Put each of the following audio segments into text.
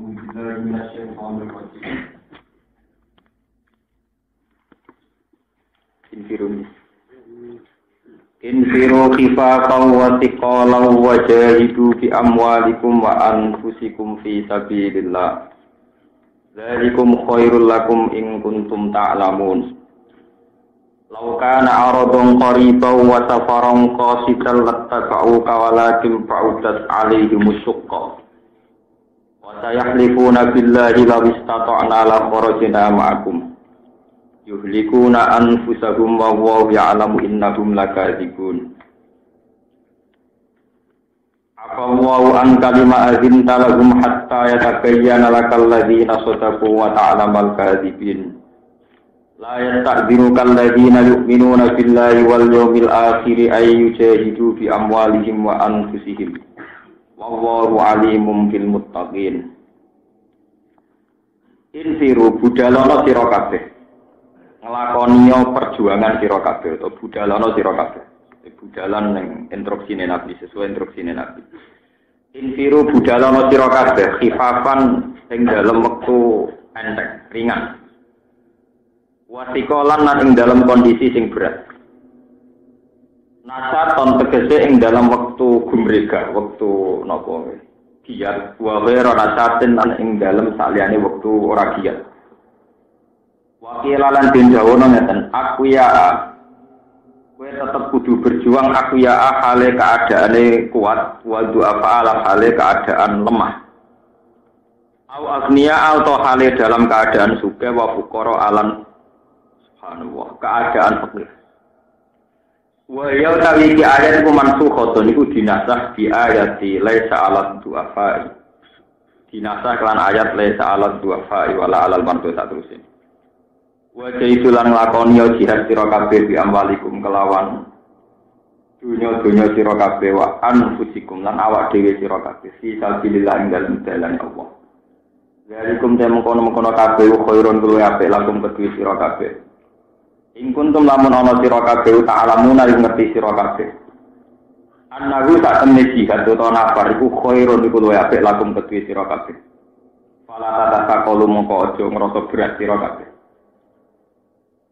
بالله من الشيطان الرجيم Infiru khifafan wa thiqalan wa jahidu bi amwalikum wa anfusikum fi sabilillah. Dzalikum khairul lakum in kuntum ta'lamun. Law kana aradun qariban wa safaran qasidan lattaba'uka walakin ba'udat 'alaihimus syaqqa. Wa sayahlifuna billahi law istata'na la kharajna ma'akum. Yuhlikuna anfusahum wa huwa ya'lamu innahum lakadzibun. Afallahu an kalima azinta lahum hatta yatabayyana lakal ladzina sadaqu wa ta'lamal kadzibin. La yasta'dhinuka alladzina yu'minuna billahi wal yawmil akhir ay yujahidu bi amwalihim wa anfusihim. Wallahu 'alimun bil muttaqin. Infiru budalono sira kabeh. Nglakoniyo perjuangan sira kabeh atau budalana sira kabeh. Budalan ning instruksine Nabi sesuai instruksine Nabi. Infiru budalana sira kabeh khifafan ing dalem wektu enteng, ringan. Wasikolan lan ing dalem kondisi sing berat. Nasaton tegese ing dalem wektu gumrega, wektu napa? Giat wa ghairu nasatin lan ing dalem saliyane wektu ora giat. Wakilalan den jawono ngeten, aku ya kowe tetep kudu berjuang aku ya hale keadaane kuat wa du'afa ala hale keadaan lemah. Au agniya atau hale dalam keadaan sugih wa fuqara alan subhanallah keadaan fakir. Wa ya tawi ki ayat ku mansukhatun iku dinasah bi ayati laisa ala du'afa. Dinasah kelan ayat laisa ala du'afa wala alal mardu saterusé. Wajah itu lan nglakoni jihad sira kabeh bi amwalikum kelawan dunya-dunya sira kabeh wa anfusikum lan awak dhewe sira kabeh fi sabilillah ing dalem dalan Allah. Zalikum temkono-kono kabeh khairun luwih apik lakum kedue sira kabeh. Ing kuntum lamun ana sira kabeh ta'lamuna ing ngerti sira kabeh. Annahu sak temne jihad utawa nafar iku khairun iku luwih apik lakum kedue sira kabeh. Fala tataqalu mongko aja ngrasa berat sira kabeh.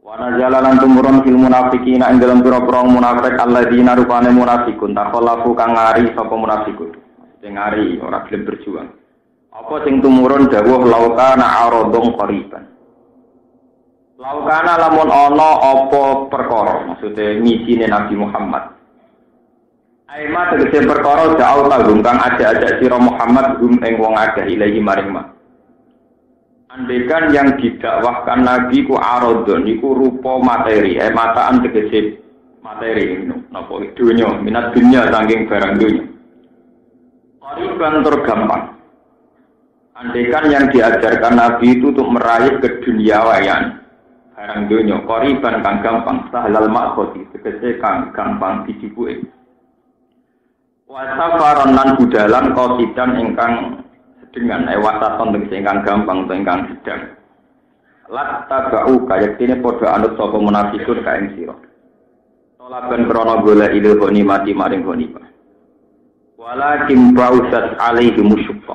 Wana jalanan tumurun fil munafiqina ing dalam pira-pira munafik alladzina rupane munafiqun takhallafu kang ngari sapa munafiqun sing ngari ora gelem berjuang apa sing tumurun dawuh laukana aradun qariban laukana lamun ana apa perkara maksude ngisine Nabi Muhammad aima tegese perkara jauh tanggung kang ajak-ajak sira Muhammad gum ing wong akeh ilahi maring ma. Andaikan yang didakwahkan Nabi ku aradun iku rupa materi, mataan tegese materi napa dunya, minat dunya saking barang dunya. Qariban tur gampang. Andaikan yang diajarkan Nabi itu untuk meraih keduniawian barang dunya, qariban kang gampang, sahlal maqsadi tegese kang gampang dijibuke. Wa safaran lan budalan qasidan ingkang dengan ewasaton tegese ingkang gampang utawa ingkang sedang. Lat tabau kayektine padha anut sapa munafikun ka ing sira. Tolaban krana golek ilmu mati maring ghanimah. Walakin ba'usat alaihi musyaqqa.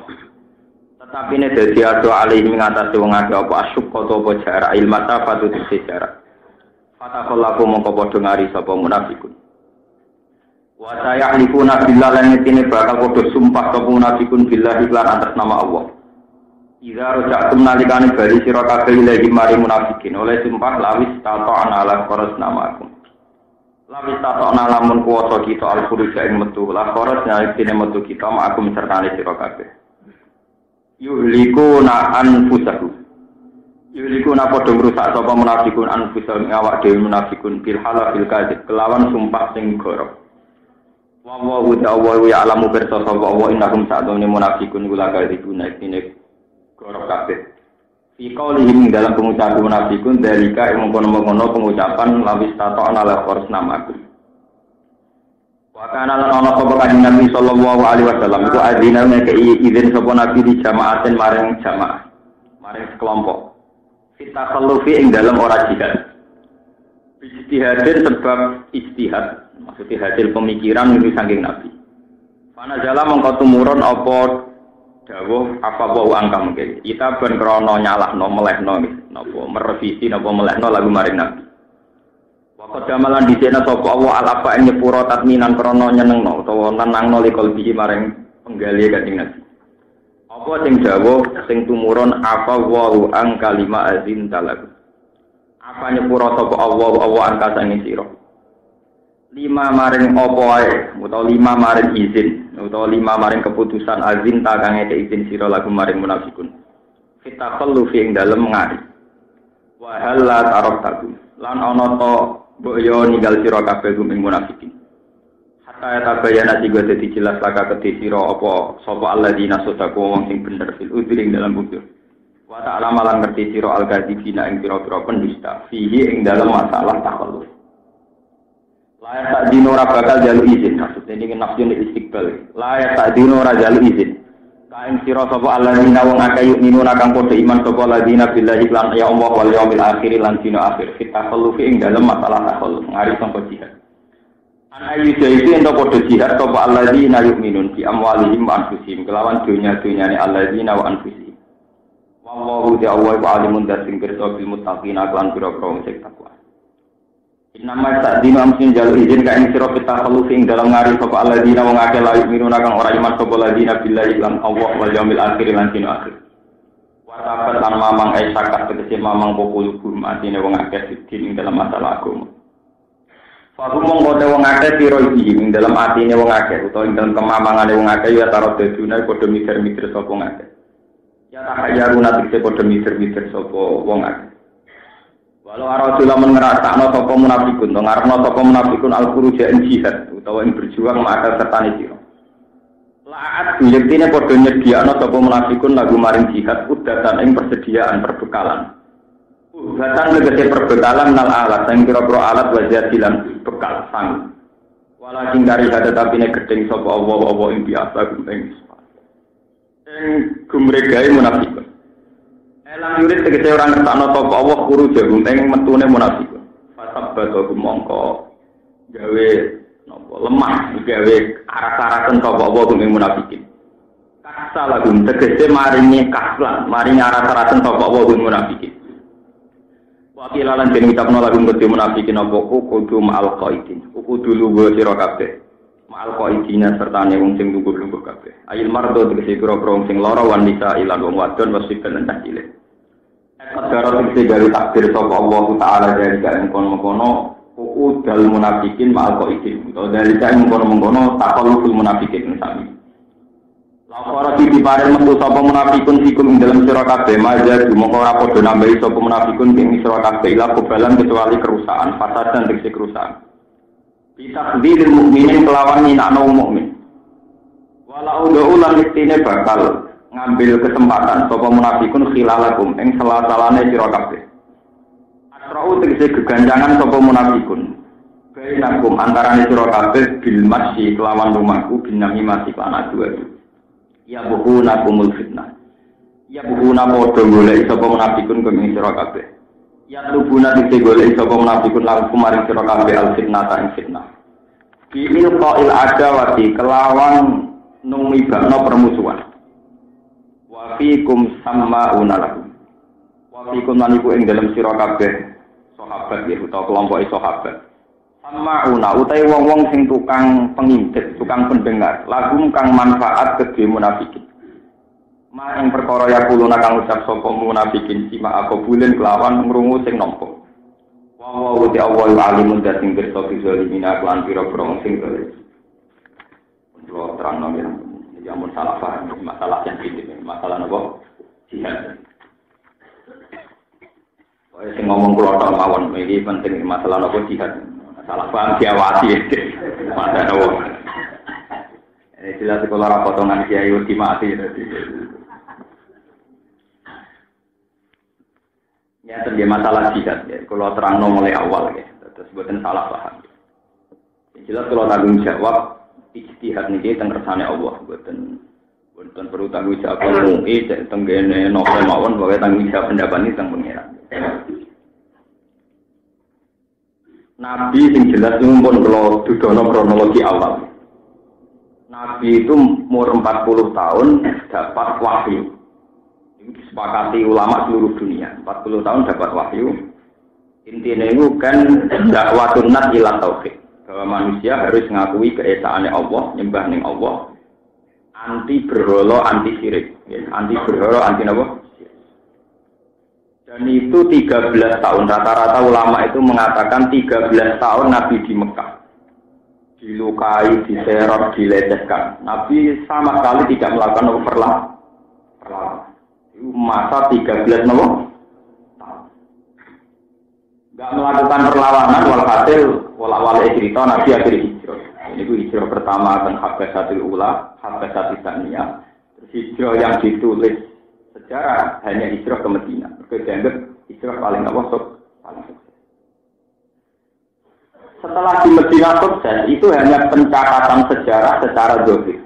Tetapi ne dadi ado alaihi ngatasi wong akeh apa asyaqqa apa jarak ilmata fatu jarak. Fatakallahu mongko padha ngari sapa munafikun. Wa sayahlifuna billahi lan yatine bakal padha sumpah sapa munafikun billahi lan atas nama Allah. Idza raja'tum nalikane bali sira kabeh ilahi mari munafikin oleh sumpah lawis tata'ana ala qaras namakum. Lawis tata'ana lamun kuwasa kita al-furuja ing metu la qaras yatine metu kita ma'akum sertane sira kabeh. Yuhlikuna anfusahum. Yuhlikuna padha ngrusak sapa munafikun anfusahum awak dhewe munafikun bil halafil kadzib kelawan sumpah sing gorok. Wallahu ta'ala ya'lamu pirsa sapa wa innahum sa'dune munafiqun ulaka dibuna iki gorok kabeh. Fi qaulihim dalam pengucapan munafiqun dalika mengkono-mengkono pengucapan lawis tata'ana la qarsnamaku. Wa kana lan ana sapa kanjeng Nabi sallallahu alaihi wasallam iku adzina nek izin sapa Nabi di jamaatin maring jamaah, maring sekelompok. Kita kallufi ing dalam ora jihad. Ijtihadin sebab ijtihad, maksudnya hasil pemikiran itu saking Nabi. Fana jala mengko tumurun apa dawuh apa wa angka mungkin. Kita ben krana nyalahno melehno napa merevisi napa melehno lagu maring Nabi. Wa qadamalan dhisena sapa Allah al-afa ing nyepuro tatminan krana nyenengno utawa nenangno likal bihi maring penggali Kanjeng Nabi. Apa sing dawuh sing tumurun apa wa angka lima azin talagu. Apa nyepuro sapa Allah angka sange sira. 5 maring apa wae utawa 5 maring izin utawa 5 maring keputusan azin ta kang izin sira lagu maring munafikun kita perlu ing dalem ngari wa halla taraktakum lan ana ta mbok yo ninggal sira kabeh gumeng munafikin hatta tabayana tiga dadi jelas laka kedhi sira apa sapa alladzina sadaku wong sing bener fil udring dalam bujur wa ta'ala malan ngerti sira al-kadzibina ing pira-pira pendista fihi ing dalem masalah takhalluf. Layak tak dino ora bakal jalu izin. Maksudnya ini nafsun istiqbal. Layak tak dino ora jalu izin. Kain sira sapa alladzina wong akeh yu'minuna kang padha iman sapa alladzina billahi lan ya Allah wal yaumil akhir lan dina akhir. Kita perlu ing dalem masalah takhalluf ngari sampai jihad. An ayu jaisi ento padha jihad sapa alladzina yu'minun bi amwalihim wa anfusihim kelawan dunya-dunyane alladzina wa anfusihim. Wallahu ta'ala alimun dasing pirsa bil muttaqina lan pira-pira sing takwa. Nama tak dino amsin jalu izin kain sira kita khulufi ing dalam ngari sapa alladzina wong akeh layu miruna kang ora iman sapa alladzina billahi lan Allah wal yaumil akhir lan dina akhir. Wa tabat lan mamang sakat tegese mamang popul atine wong akeh sidin ing dalam masalah agama. Fa mong kote wong akeh pira iki ing dalam atine wong akeh utawa ing dalam kemamangane wong akeh ya tarot dedune padha mikir-mikir sapa wong akeh. Ya tahayaruna tegese padha mikir-mikir sapa wong akeh. Walau aradulah mengerasakno sapa munafikun, to ngarepno sapa munafikun al-khuruja jihad utawa ing berjuang maka sertane sira. La'at yektine padha nyediakno sapa munafikun lagu maring jihad udatan ing persediaan perbekalan. Udatan tegese perbekalan nal alat sing pira-pira alat wajadilan bekal sang. Walakin kari hada tapine gedeng sapa Allah ing biasa ing gumregae munafikun. Elang yurid tegese ora ngertakno sapa Allah kuru jagung ing metune munafik. Fasabbato mongko gawe napa lemah gawe aras-arasen sapa Allah ing munafikin. Kasa lagu tegese maringi kaslan, maringi aras-arasen sapa Allah ing munafikin. Wakilalan den ucapno lagu kedhe munafikin apa kudu ma'al qaidin. Kudu lugu sira kabeh. Ma'al qaidina sertane wong sing lungguh-lungguh kabeh. Ayil mardo tegese pira-pira sing lara wanita ilan wong wadon wasiben lan cilik. Kadaro tegese gawe takdir sapa Allah taala dari kaen kono-kono udal munafikin ma'al qaidin. Utawa dari kaen kono-kono taqalluful munafikin sami. Lapor iki pareng metu sapa munafikun sikum ing dalem sira kabeh maja mongko ora padha nambahi sapa munafikun ing sira kabeh ila kebalan kecuali kerusakan fasadan tegese kerusakan. Bitakdiril mukminin kelawan nyinakno mukmin. Walau ulan iktine bakal ngambil kesempatan sapa munafikun khilalakum ing sela-selane sira kabeh. Asra'u tegese geganjangan sapa munafikun. Bainakum antarane sira kabeh bil masyi kelawan rumahku binami masih lan adu-adu. Ya buhuna kumul fitnah. Ya buhuna padha golek sapa munafikun ing sira kabeh. Ya lubuna dite golek sapa munafikun lan kumaring sira kabeh al fitnah ta ing fitnah. Biil qail adawati kelawan numibakno permusuhan. Wa fikum sama'una lakum. Wa fikum lan iku ing dalem sira kabeh sahabat ya utawa kelompoke sahabat. Sama'una utahe wong-wong sing tukang pengintip, tukang pendengar, lagum kang manfaat kedhe munafikin. Ma ing perkara ya kuluna kang ucap sapa munafikin sima bulen kelawan ngrungu sing nampa. Wa wa ta'ala alimun dating pirsa bizalimina lan pira-pira sing dolen. Kulo terangno ya mun salah paham masalah yang ini, masalah napa? Jihad. Sing ngomong kula tok mawon iki penting masalah napa jihad. Salah paham diawasi. Mata nopo. Ini jelas kalau orang potongan kiai ultimati tadi. Ya terjadi masalah jihad ya. Kalau terang mulai awal ya. Terus buatan salah paham. Jelas kalau tanggung jawab ijtihad niki teng kersane Allah buatan perlu tanggung jawab mungkin tenggene novel mawon bahwa tanggung jawab pendapat ini teng pengiran. Nabi sing jelas pun kalau dudono kronologi awal. Nabi itu umur 40 tahun dapat wahyu. Itu disepakati ulama seluruh dunia. 40 tahun dapat wahyu. Intinya itu kan dakwatun nas ila tauhid. Bahwa manusia harus mengakui keesaannya Allah, nyembah ning Allah. Anti berhala, anti syirik. Ya, anti berhala, anti apa? Dan itu 13 tahun. Rata-rata ulama itu mengatakan 13 tahun Nabi di Mekah. Dilukai, diserot, dilecehkan. Nabi sama sekali tidak melakukan perlawanan. Itu masa 13 tahun. Tidak melakukan perlawanan, walhasil wala-wala cerita Nabi akhirnya hijrah. Ini itu hijrah pertama tentang Habasyatul Ula, Habasyatul Tsaniyah. Terus hijrah yang ditulis sejarah hanya hijrah ke Madinah. Dianggap hijrah paling paling sukses. Setelah di Madinah sukses, itu hanya pencatatan sejarah secara zahir.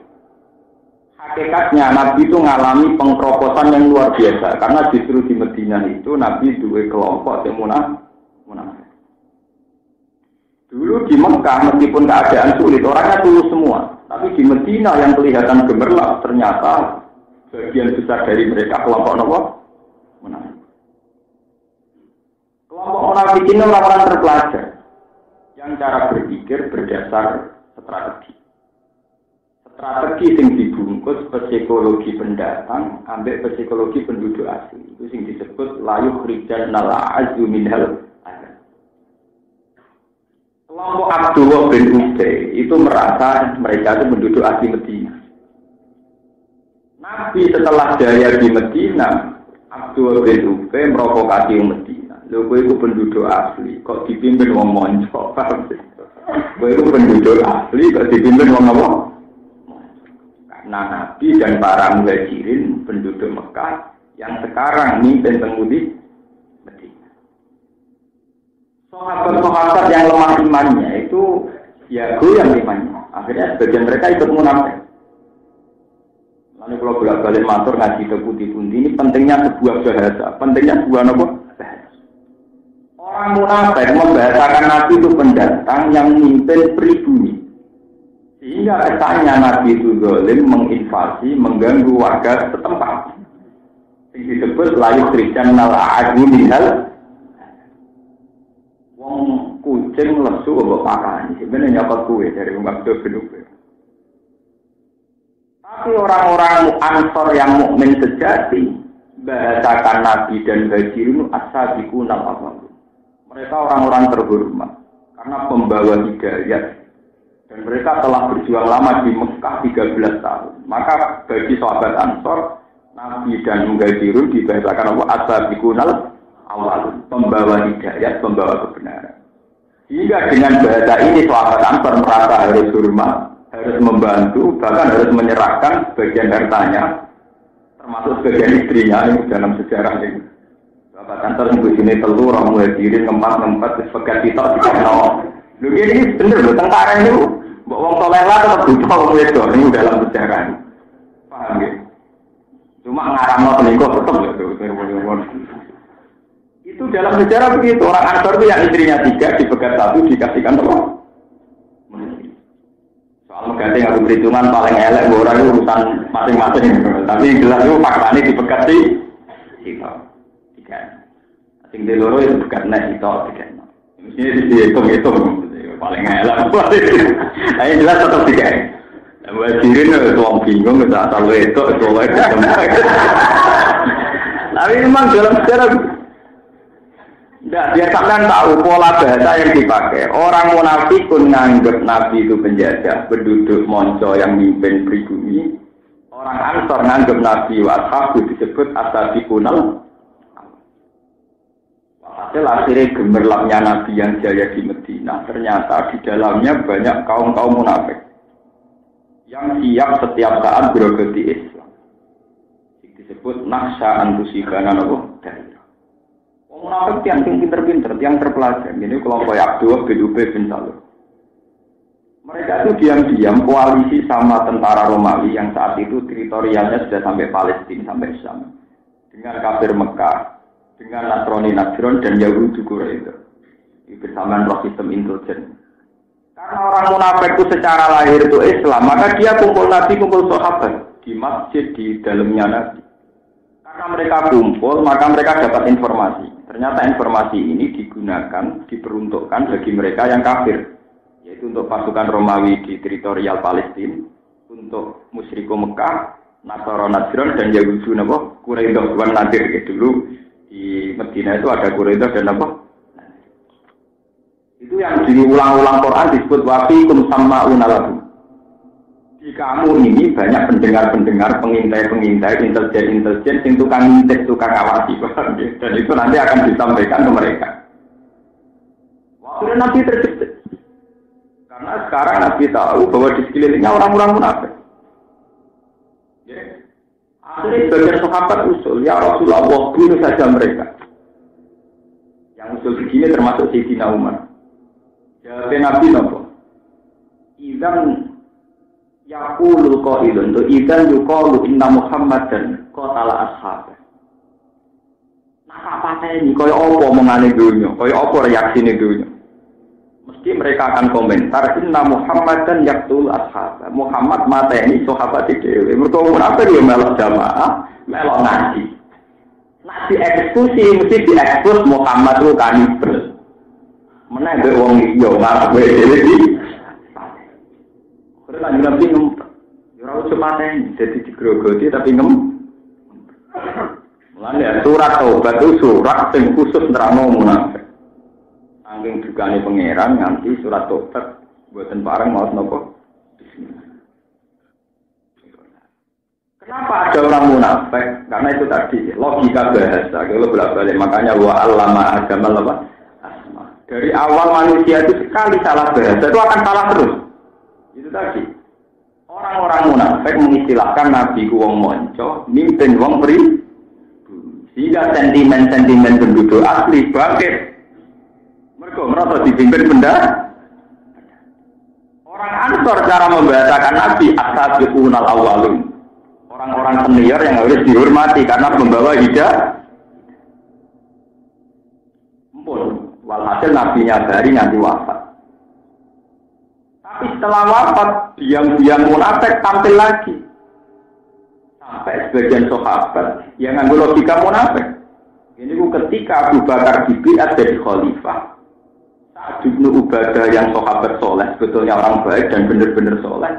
Hakikatnya Nabi itu mengalami pengkeroposan yang luar biasa. Karena justru di Madinah itu Nabi dua kelompok yang munafik. Dulu di Mekah meskipun keadaan sulit, orangnya tulus semua. Tapi di Madinah yang kelihatan gemerlap ternyata bagian besar dari mereka kelompok munafik. Kelompok munafik ini orang-orang terpelajar. Yang cara berpikir berdasar strategi. Strategi yang dibungkus psikologi pendatang, ambil psikologi penduduk asli. Itu yang disebut layuh rijal nala'azu minhal azab. Kelompok Abdullah bin Ubay itu merasa mereka itu penduduk asli Madinah. Nabi setelah jaya di Madinah, Abdullah bin Ubay merokokasi Madinah. Lho kowe iku penduduk asli, kok dipimpin wong monco, paham sih? Kowe iku penduduk asli, kok dipimpin wong apa? Karena Nabi dan para muhajirin penduduk Mekah yang sekarang mimpin temudi Madinah. Sahabat-sahabat yang lemah imannya itu ya goyang imannya. Akhirnya sebagian mereka ikut munafik. Lalu kalau bolak-balik matur ngaji ke pundi-pundi ini pentingnya sebuah bahasa, pentingnya sebuah apa? Orang munafik membahasakan Nabi itu pendatang yang memimpin pribumi. Sehingga kesannya Nabi itu zalim, menginvasi, mengganggu warga setempat. Yang disebut layu kristian nala'adu minhal. Wong kucing lesu obok makan. Sebenarnya nyapa kue dari umat Abdul. Tapi orang-orang Ansor yang mukmin sejati bahasakan Nabi dan Muhajirin as-sabiqun al-awwalun. Mereka orang-orang terhormat karena pembawa hidayah dan mereka telah berjuang lama di Mekah 13 tahun. Maka bagi sahabat Ansor, Nabi dan Muhajirin dibahasakan apa? As-sabiqun al-awwalun, pembawa hidayah, pembawa kebenaran. Hingga dengan bahasa ini sahabat Ansor merasa harus hormat, harus membantu, bahkan harus menyerahkan sebagian hartanya, termasuk sebagian istrinya ini dalam sejarah ini. Bapak kantor yang begini telur, orang muhajirin, ngempat, sebagai kita, lu ini bener loh, tentara ini, mbak wong soleh lah tetap butuh orang itu, ini dalam sejarah ini. Paham ya? Cuma ngarang selingkuh tetap gitu. Itu dalam sejarah begitu, orang Ansor itu yang istrinya 3, dipegat 1, dikasihkan apa? Soal mengganti ngaku perhitungan paling elek, orang itu urusan masing-masing. Tapi jelas itu faktanya dipegat sih. Sing di loro itu bukan naik itu, mestinya dihitung-hitung, paling elak. Nah ini jelas tetap tiga. Muhajirin itu orang bingung, itu asal itu tapi memang dalam sejarah, biar kalian tahu pola bahasa yang dipakai. Orang munafik pun menganggap Nabi itu penjajah, penduduk monco yang mimpin pribumi. Orang Ansor menganggap Nabi wa ashabu disebut as-sabiqunal. Hasil akhirnya gemerlapnya Nabi yang jaya di Madinah, ternyata di dalamnya banyak kaum-kaum munafik yang siap setiap saat berogoti Islam. Disebut naksha antusibana nopo dari. Munafik yang pinter-pinter, yang terpelajar. Ini kelompok Abdullah bin Ubay bin Salul. Mereka itu diam-diam koalisi sama tentara Romawi yang saat itu teritorialnya sudah sampai Palestina, sampai Syam, dengan kafir Mekah, dengan Nasrani Najran dan Yahudi Quraisy. Bersamaan roh sistem intelijen. Karena orang munafik itu secara lahir itu Islam, maka dia kumpul Nabi, kumpul sahabat di masjid di dalamnya Nabi. Karena mereka kumpul, maka mereka dapat informasi. Ternyata informasi ini digunakan, diperuntukkan bagi mereka yang kafir, yaitu untuk pasukan Romawi di teritorial Palestina, untuk musyriku Mekah, Nasara Najran dan Yahudi Quraidah wan Nadir dulu di Medina itu ada Quraidah dan itu yang diulang-ulang Quran disebut wafikum sama'una lahu. Di kamu ini banyak pendengar-pendengar, pengintai-pengintai, intelijen yang tukang ngintip, tukang awasi, dan itu nanti akan disampaikan ke mereka. Waktu Nabi terkejut. Karena sekarang Nabi tahu bahwa di sekelilingnya orang-orang munafik. Akhirnya sebagian sahabat usul, ya Rasulullah, bunuh saja mereka. Yang usul begini termasuk Sayyidina Umar. Jawabnya Nabi apa? Idzan yaqulul qailun, idzan yuqalu inna Muhammadan qatala ashab. Nah, apa ini? Kaya apa omongane dunya? Kaya apa reaksine dunya? Mesti mereka akan komentar inna Muhammadan yaqtul ashab. Muhammad mateni sahabat dhewe. Mergo munafik yo melok jamaah, melok ngaji. Nah, dieksekusi mesti diekspos Muhammad itu kanibal. Mana ada wong yo marah wae iki. Ora Nabi ngempet. Yo ora usah mateni, dadi digrogoti tapi Mulane surat Taubat itu surat sing khusus nerangno munafik. Angking dugane pangeran nganti surat Taubat mboten pareng maos napa. Kenapa ada orang munafik? Karena itu tadi logika bahasa. Kalau bolak-balik makanya wa allama agamal apa? Dari awal manusia itu sekali salah bahasa itu akan salah terus. Itu tadi. Orang-orang munafik mengistilahkan Nabi ku wong monco, mimpin wong pri. Sehingga sentimen-sentimen penduduk asli bangkit. Mereka merasa dipimpin benda. Orang Ansor cara membahasakan Nabi as-sabiqunal awwalun. Orang-orang senior yang harus dihormati karena membawa hidayah. Walhasil nabinya dari nanti wafat. Tapi setelah wafat, diam-diam munafik tampil lagi. Sampai sebagian sahabat yang nganggo logika munafik. Ini ketika Abu Bakar dibiat jadi khalifah. Sa'ad bin Ubadah yang sahabat soleh, sebetulnya orang baik dan benar-benar soleh,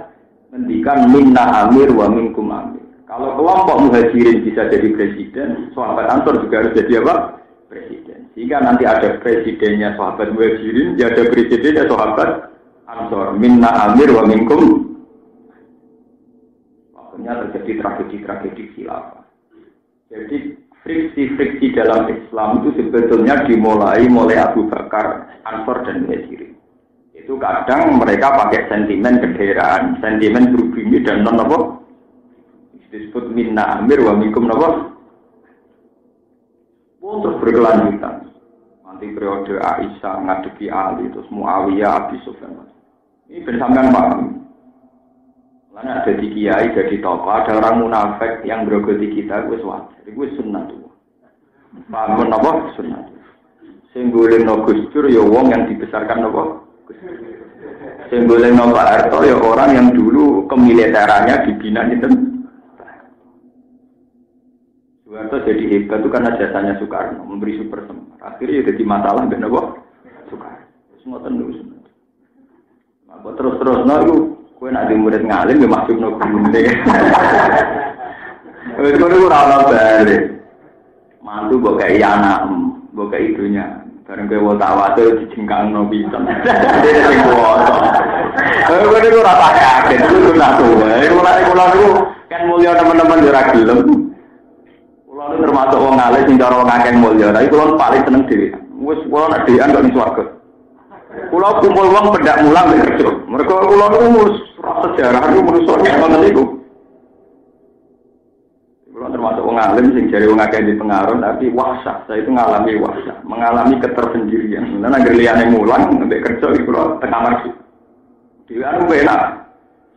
ngendikan minna amir wa minkum amir. Kalau kelompok muhajirin bisa jadi presiden, sahabat Ansor juga harus jadi apa? Presiden. Sehingga nanti ada presidennya sahabat muhajirin, ya ada presidennya sahabat Ansor. Minna amir wa minkum. Akhirnya terjadi tragedi-tragedi khilafah. Jadi friksi-friksi dalam Islam itu sebetulnya dimulai oleh Abu Bakar, Ansor dan muhajirin. Itu kadang mereka pakai sentimen kedaerahan, sentimen pribumi dan non-apa. Disebut minna amir wa minkum napa. Untuk berkelanjutan. Nanti periode Aisyah ngadepi Ali, terus Muawiyah, Abi Sufyan. Ini bersamaan paham. Lalu ada di kiai, jadi tokoh, ada orang munafik yang berogoti kita, gue wajar. Gue sunnah tuh. Paham apa? Sunnah. Singgulin no Gustur, ya wong yang dibesarkan apa? Singgulin no Pak Harto, ya orang yang dulu kemiliterannya dibina gitu. Soeharto jadi hebat itu karena jasanya Soekarno memberi super semar. Akhirnya jadi masalah ben apa? Soekarno. Semua tentu. Apa terus itu kowe nek di murid ngalim ya masukno gune. Wis kono ora ana bali. Mantu mbok kaya anak, mbok kaya ibunya. Bareng kowe tawate dijengkangno pisan. Sing kuwoto. Kowe niku ora tak kaget, kudu nak tuwe. Kula niku kan mulya teman-teman yo ora gelem. Kulo termasuk wong alim sing cara wong akeh mulya, tapi kulo paling seneng dhewe. Wis kulo nek dhewean kok ning swarga. Kulo kumpul wong pendak mulang nek kerja. Mergo kulo niku sejarah niku manusa ngoten niku. Kulo termasuk wong alim sing jare wong akeh di pengaruh, tapi wahsyah. Saya itu ngalami wahsyah, mengalami ketersendirian. Lan anggere liyane mulang nek kerja iku kulo teng kamar. Dhewean ku enak.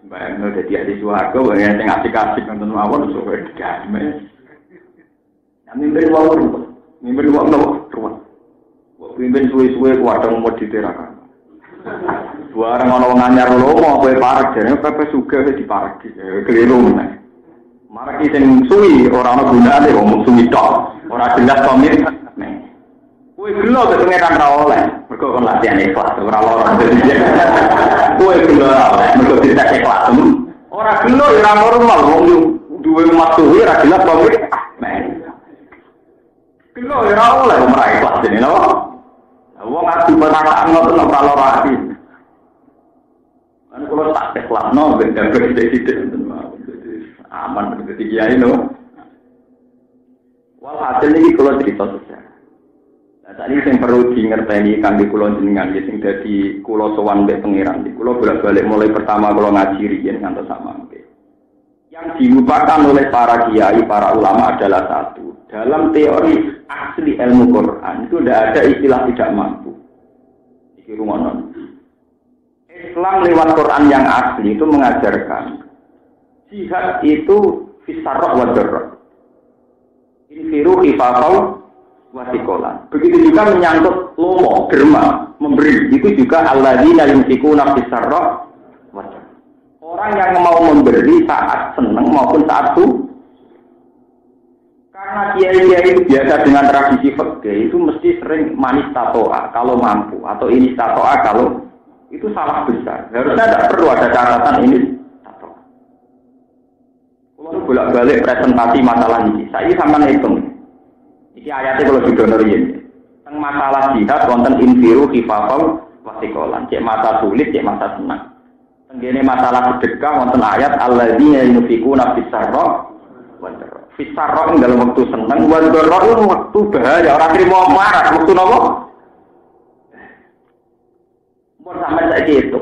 Bayangno dadi ahli swarga, wong sing asik-asik nonton mawon iso damai. Mimpin wong ruwet. Mimpin suwe-suwe kuwadang mau diterakan. Bareng ana wong anyar lomo kowe parek jane pepe suga wis diparek. Keliru meneh. Marek sing suwi ora ana gunane wong suwi tok. Ora jelas komit. Kowe gelo ketengeran ra oleh. Mergo kon latihan ikhlas ora lara. Kowe gelo ra oleh mergo tidak ikhlas. Ora gelo ora normal wong duwe emas suwi ra jelas komit. Gelo ora oleh wong ra ikhlas dene lho. Wong ati penataan ngoten ora lara ati. Kan kalau tak teklatno benda presiden aman begitu kiai no. Walhasil ini kalau cerita saja. Nah, tadi yang perlu diingerteni kangge kula jenengan sing dadi kula sowan mbek pangeran. Kula bolak-balik mulai pertama kula ngaji riyen ngantos samangke. Yang dilupakan oleh para kiai, para ulama adalah satu. Dalam teori asli ilmu Quran itu tidak ada istilah tidak mampu. Iki rumono. Islam lewat Quran yang asli itu mengajarkan jihad itu fisarok wa darok. Infiru khifafau wa thiqalan. Begitu juga menyangkut lomo, derma, memberi. Itu juga alladzina yunfikuna fisarok wa darok. Orang yang mau memberi saat senang maupun saat suka. Karena kiai-kiai itu biasa dengan tradisi fikih itu mesti sering manis tatoa kalau mampu atau ini tatoa kalau itu salah besar. Harusnya tidak perlu ada catatan ini. Kalau bolak-balik presentasi masalah ini, saya sama hitung. Ini ayatnya kalau didonorin. Tentang masalah jihad, wonten infiru khifafau wasikolan. Cek masa sulit, cek masa senang. Tentang masalah sedekah, wonten ayat alladzina yunfikuna fisarra wa darra. Fisarra dalam waktu senang, wa darra itu waktu bahaya. Orang terima marah, waktu nopo. Sampai saya itu,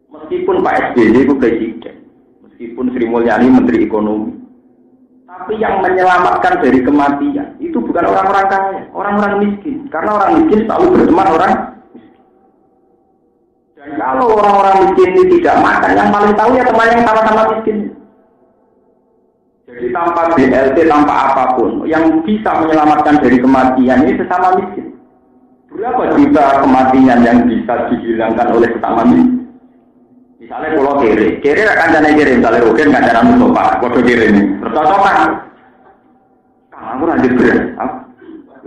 meskipun Pak SBY itu presiden, meskipun Sri Mulyani Menteri Ekonomi, tapi yang menyelamatkan dari kematian itu bukan orang-orang kaya, orang-orang miskin. Karena orang miskin selalu berteman orang miskin. Dan kalau orang-orang miskin ini tidak makan, yang paling tahu ya teman yang sama-sama miskin. Jadi tanpa BLT, tanpa apapun, yang bisa menyelamatkan dari kematian ini sesama miskin. Berapa juta kematian yang bisa dihilangkan oleh sesama miskin? Misalnya pulau kiri akan jadi kiri, misalnya Rukin nggak ada Mustafa, kode kiri ini, bercocokan. Kang aku nanti berat,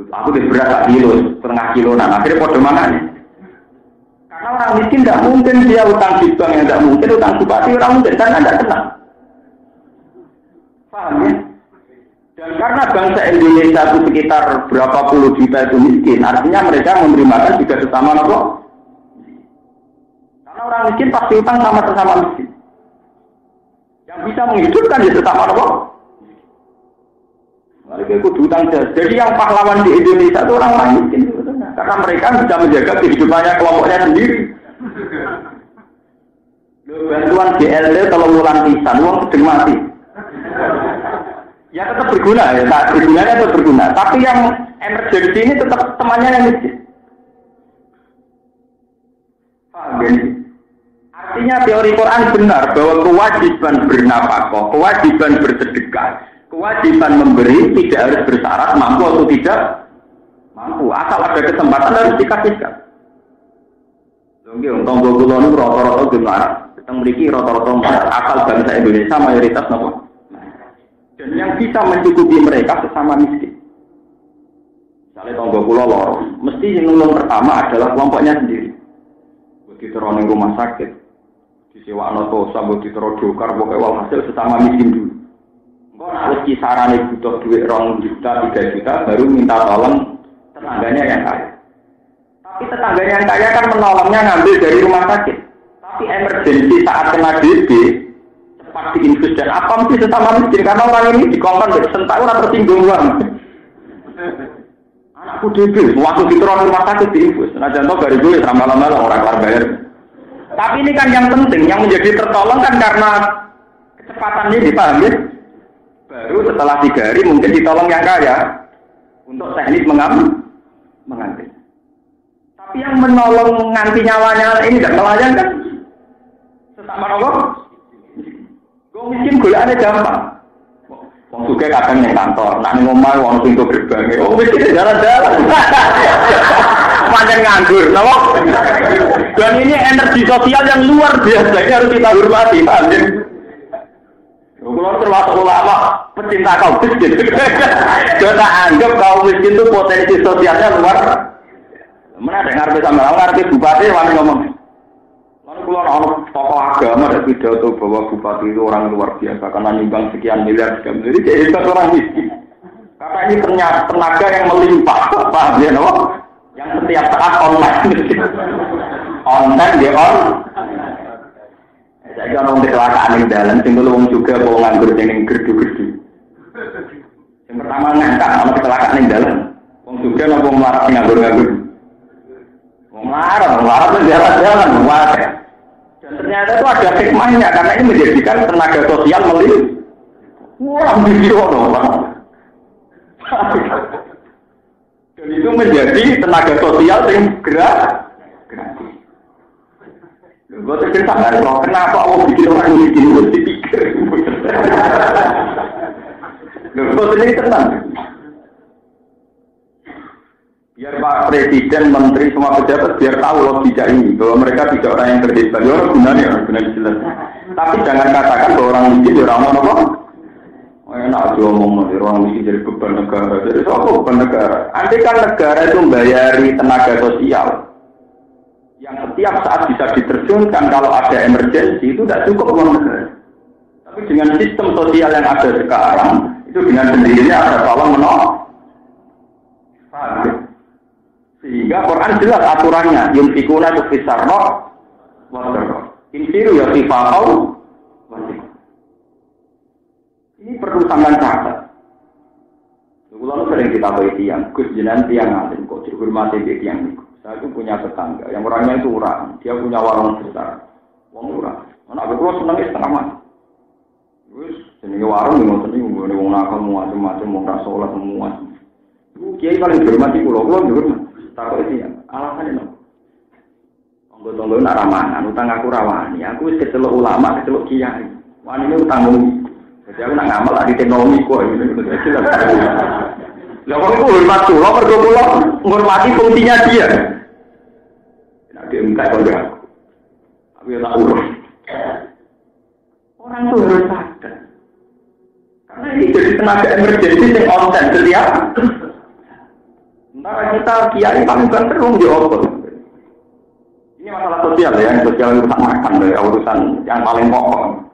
aku di berat 1 kilo, setengah kilo, nah akhirnya kode mana nih? Karena orang miskin nggak mungkin dia utang di bank yang nggak mungkin utang bupati orang mungkin kan ada tenang. Paham ya? Dan karena bangsa Indonesia itu sekitar berapa puluh juta itu miskin, artinya mereka memberi makan juga sesama nopo. Karena orang miskin pasti utang sama sesama miskin. Yang bisa menghidupkan ya sesama nopo. Mereka kudu utang jas. Jadi yang pahlawan di Indonesia itu orang miskin, karena mereka bisa menjaga kehidupannya kelompoknya sendiri. Bantuan GLD kalau bulan pisan, uang sedang mati. Ya tetap berguna, ya tak bergunanya tetap berguna. Tapi yang emergency ini tetap temannya yang miskin. Artinya teori Quran benar bahwa kewajiban bernafkah, kewajiban bersedekah, kewajiban memberi tidak harus bersyarat mampu atau tidak mampu. Asal ada kesempatan harus dikasihkan. Oke, untuk kula niku rata-rata gimana? Teng mriki rata-rata asal bangsa Indonesia mayoritas napa? Dan yang bisa mencukupi mereka sesama miskin. Misalnya tonggo kula loro, mesti yang nulung pertama adalah kelompoknya sendiri. Begitu ning rumah sakit, disewakno tosa, begitu dokar, pokoknya walhasil sesama miskin dulu. Engko harus kisarane butuh duit 2 juta, 3 juta, baru minta tolong tetangganya yang kaya. Tapi tetangganya yang kaya kan menolongnya ngambil dari rumah sakit. Tapi emergensi saat kena DB, pasti infus dan apa mesti sesama miskin karena orang ini dikongkon dari sentak orang tersinggung uang. Anakku DB, waktu diteror rumah sakit diinfus. Nah contoh dari gue malam-malam orang kelar bayar. Tapi ini kan yang penting, yang menjadi tertolong kan karena kecepatan ini, paham ya? Baru setelah 3 hari mungkin ditolong yang kaya untuk teknis mengambil. Tapi yang menolong nganti nyawanya ini tidak melayang kan? Sesama Allah. Wong miskin golekane gampang. Wong sugih kadang ning kantor, nak ning omah wong pintu gerbang. Wong miskin jalan-jalan. Pancen pengen nganggur, no? Dan ini energi sosial yang luar biasa, ini harus kita hormati, Pak. Kalau termasuk ulama pecinta kaum miskin, kita anggap kaum miskin itu potensi sosialnya luar. Mana ada ngarep sama ngarep bupati wani ngomong. Lalu keluar orang tokoh agama ada pidato bahwa bupati itu orang luar biasa karena nyumbang sekian miliar sekian. Jadi kayak orang miskin. Karena ini ternyata tenaga yang melimpah, paham ya, no? Yang setiap saat online. Online dia on. Saya kan orang kecelakaan di dalam, tinggal orang juga mau nganggur yang gerdu-gerdu. Yang pertama ngangkat sama kecelakaan di dalam, orang juga mau melarat nganggur-nganggur. Mau melarat itu jalan-jalan, muat. Dan ternyata itu ada hikmahnya, karena ini menjadikan tenaga sosial melimpah. Wah, video dong. Dan itu menjadi tenaga sosial yang gerak. Gue tercerita kan, kenapa Allah bikin orang miskin gue dipikir. Gue sendiri tenang. Biar Pak Presiden, Menteri, semua pejabat biar tahu logika ini bahwa mereka tidak orang yang terhebat. Ya orang gunanya jelas. Tapi jangan katakan bahwa orang miskin orang apa? Enak aja ngomong orang miskin jadi beban negara. Jadi apa beban negara? Andai kan negara itu membayari tenaga sosial yang setiap saat bisa diterjunkan kalau ada emergensi itu tidak cukup uang negara. Tapi dengan sistem sosial yang ada sekarang itu dengan sendirinya ada tolong menolong. Sehingga Quran jelas aturannya yunfikuna fisarra wa darra. Infiru ya fifaqau. Ini perlu sampean catat. Kalau sering kita bagi tiang, Gus jenengan tiang alim kok dihormati di tiang itu. Saya itu punya tetangga, yang orangnya itu orang, dia punya warung besar, wong orang. Anak aku senangnya setengah mati. Terus jenenge warung yang ngoten niku nggone wong nakal macam-macam wong ra salat semua. Iku kiai paling dihormati kula dihormati. Takok iki alasane no. Tonggo-tonggo nak ramanan, utang aku rawani. Aku wis kecelok ulama, kecelok kiai. Wanine utangmu. Jadi aku nak ngamal di teknologi kok gitu. Lah kok aku hormat kula mergo kula ngurmati fungsinya dia. Nek dia enggak kok aku. Aku ya tak urus. Orang tuh harus sadar. Karena ini jadi tenaga emergensi yang online setiap. Sementara kita kiai paling banter wong di opo. Ini masalah sosial ya, sosial urusan makan ya, urusan yang paling pokok.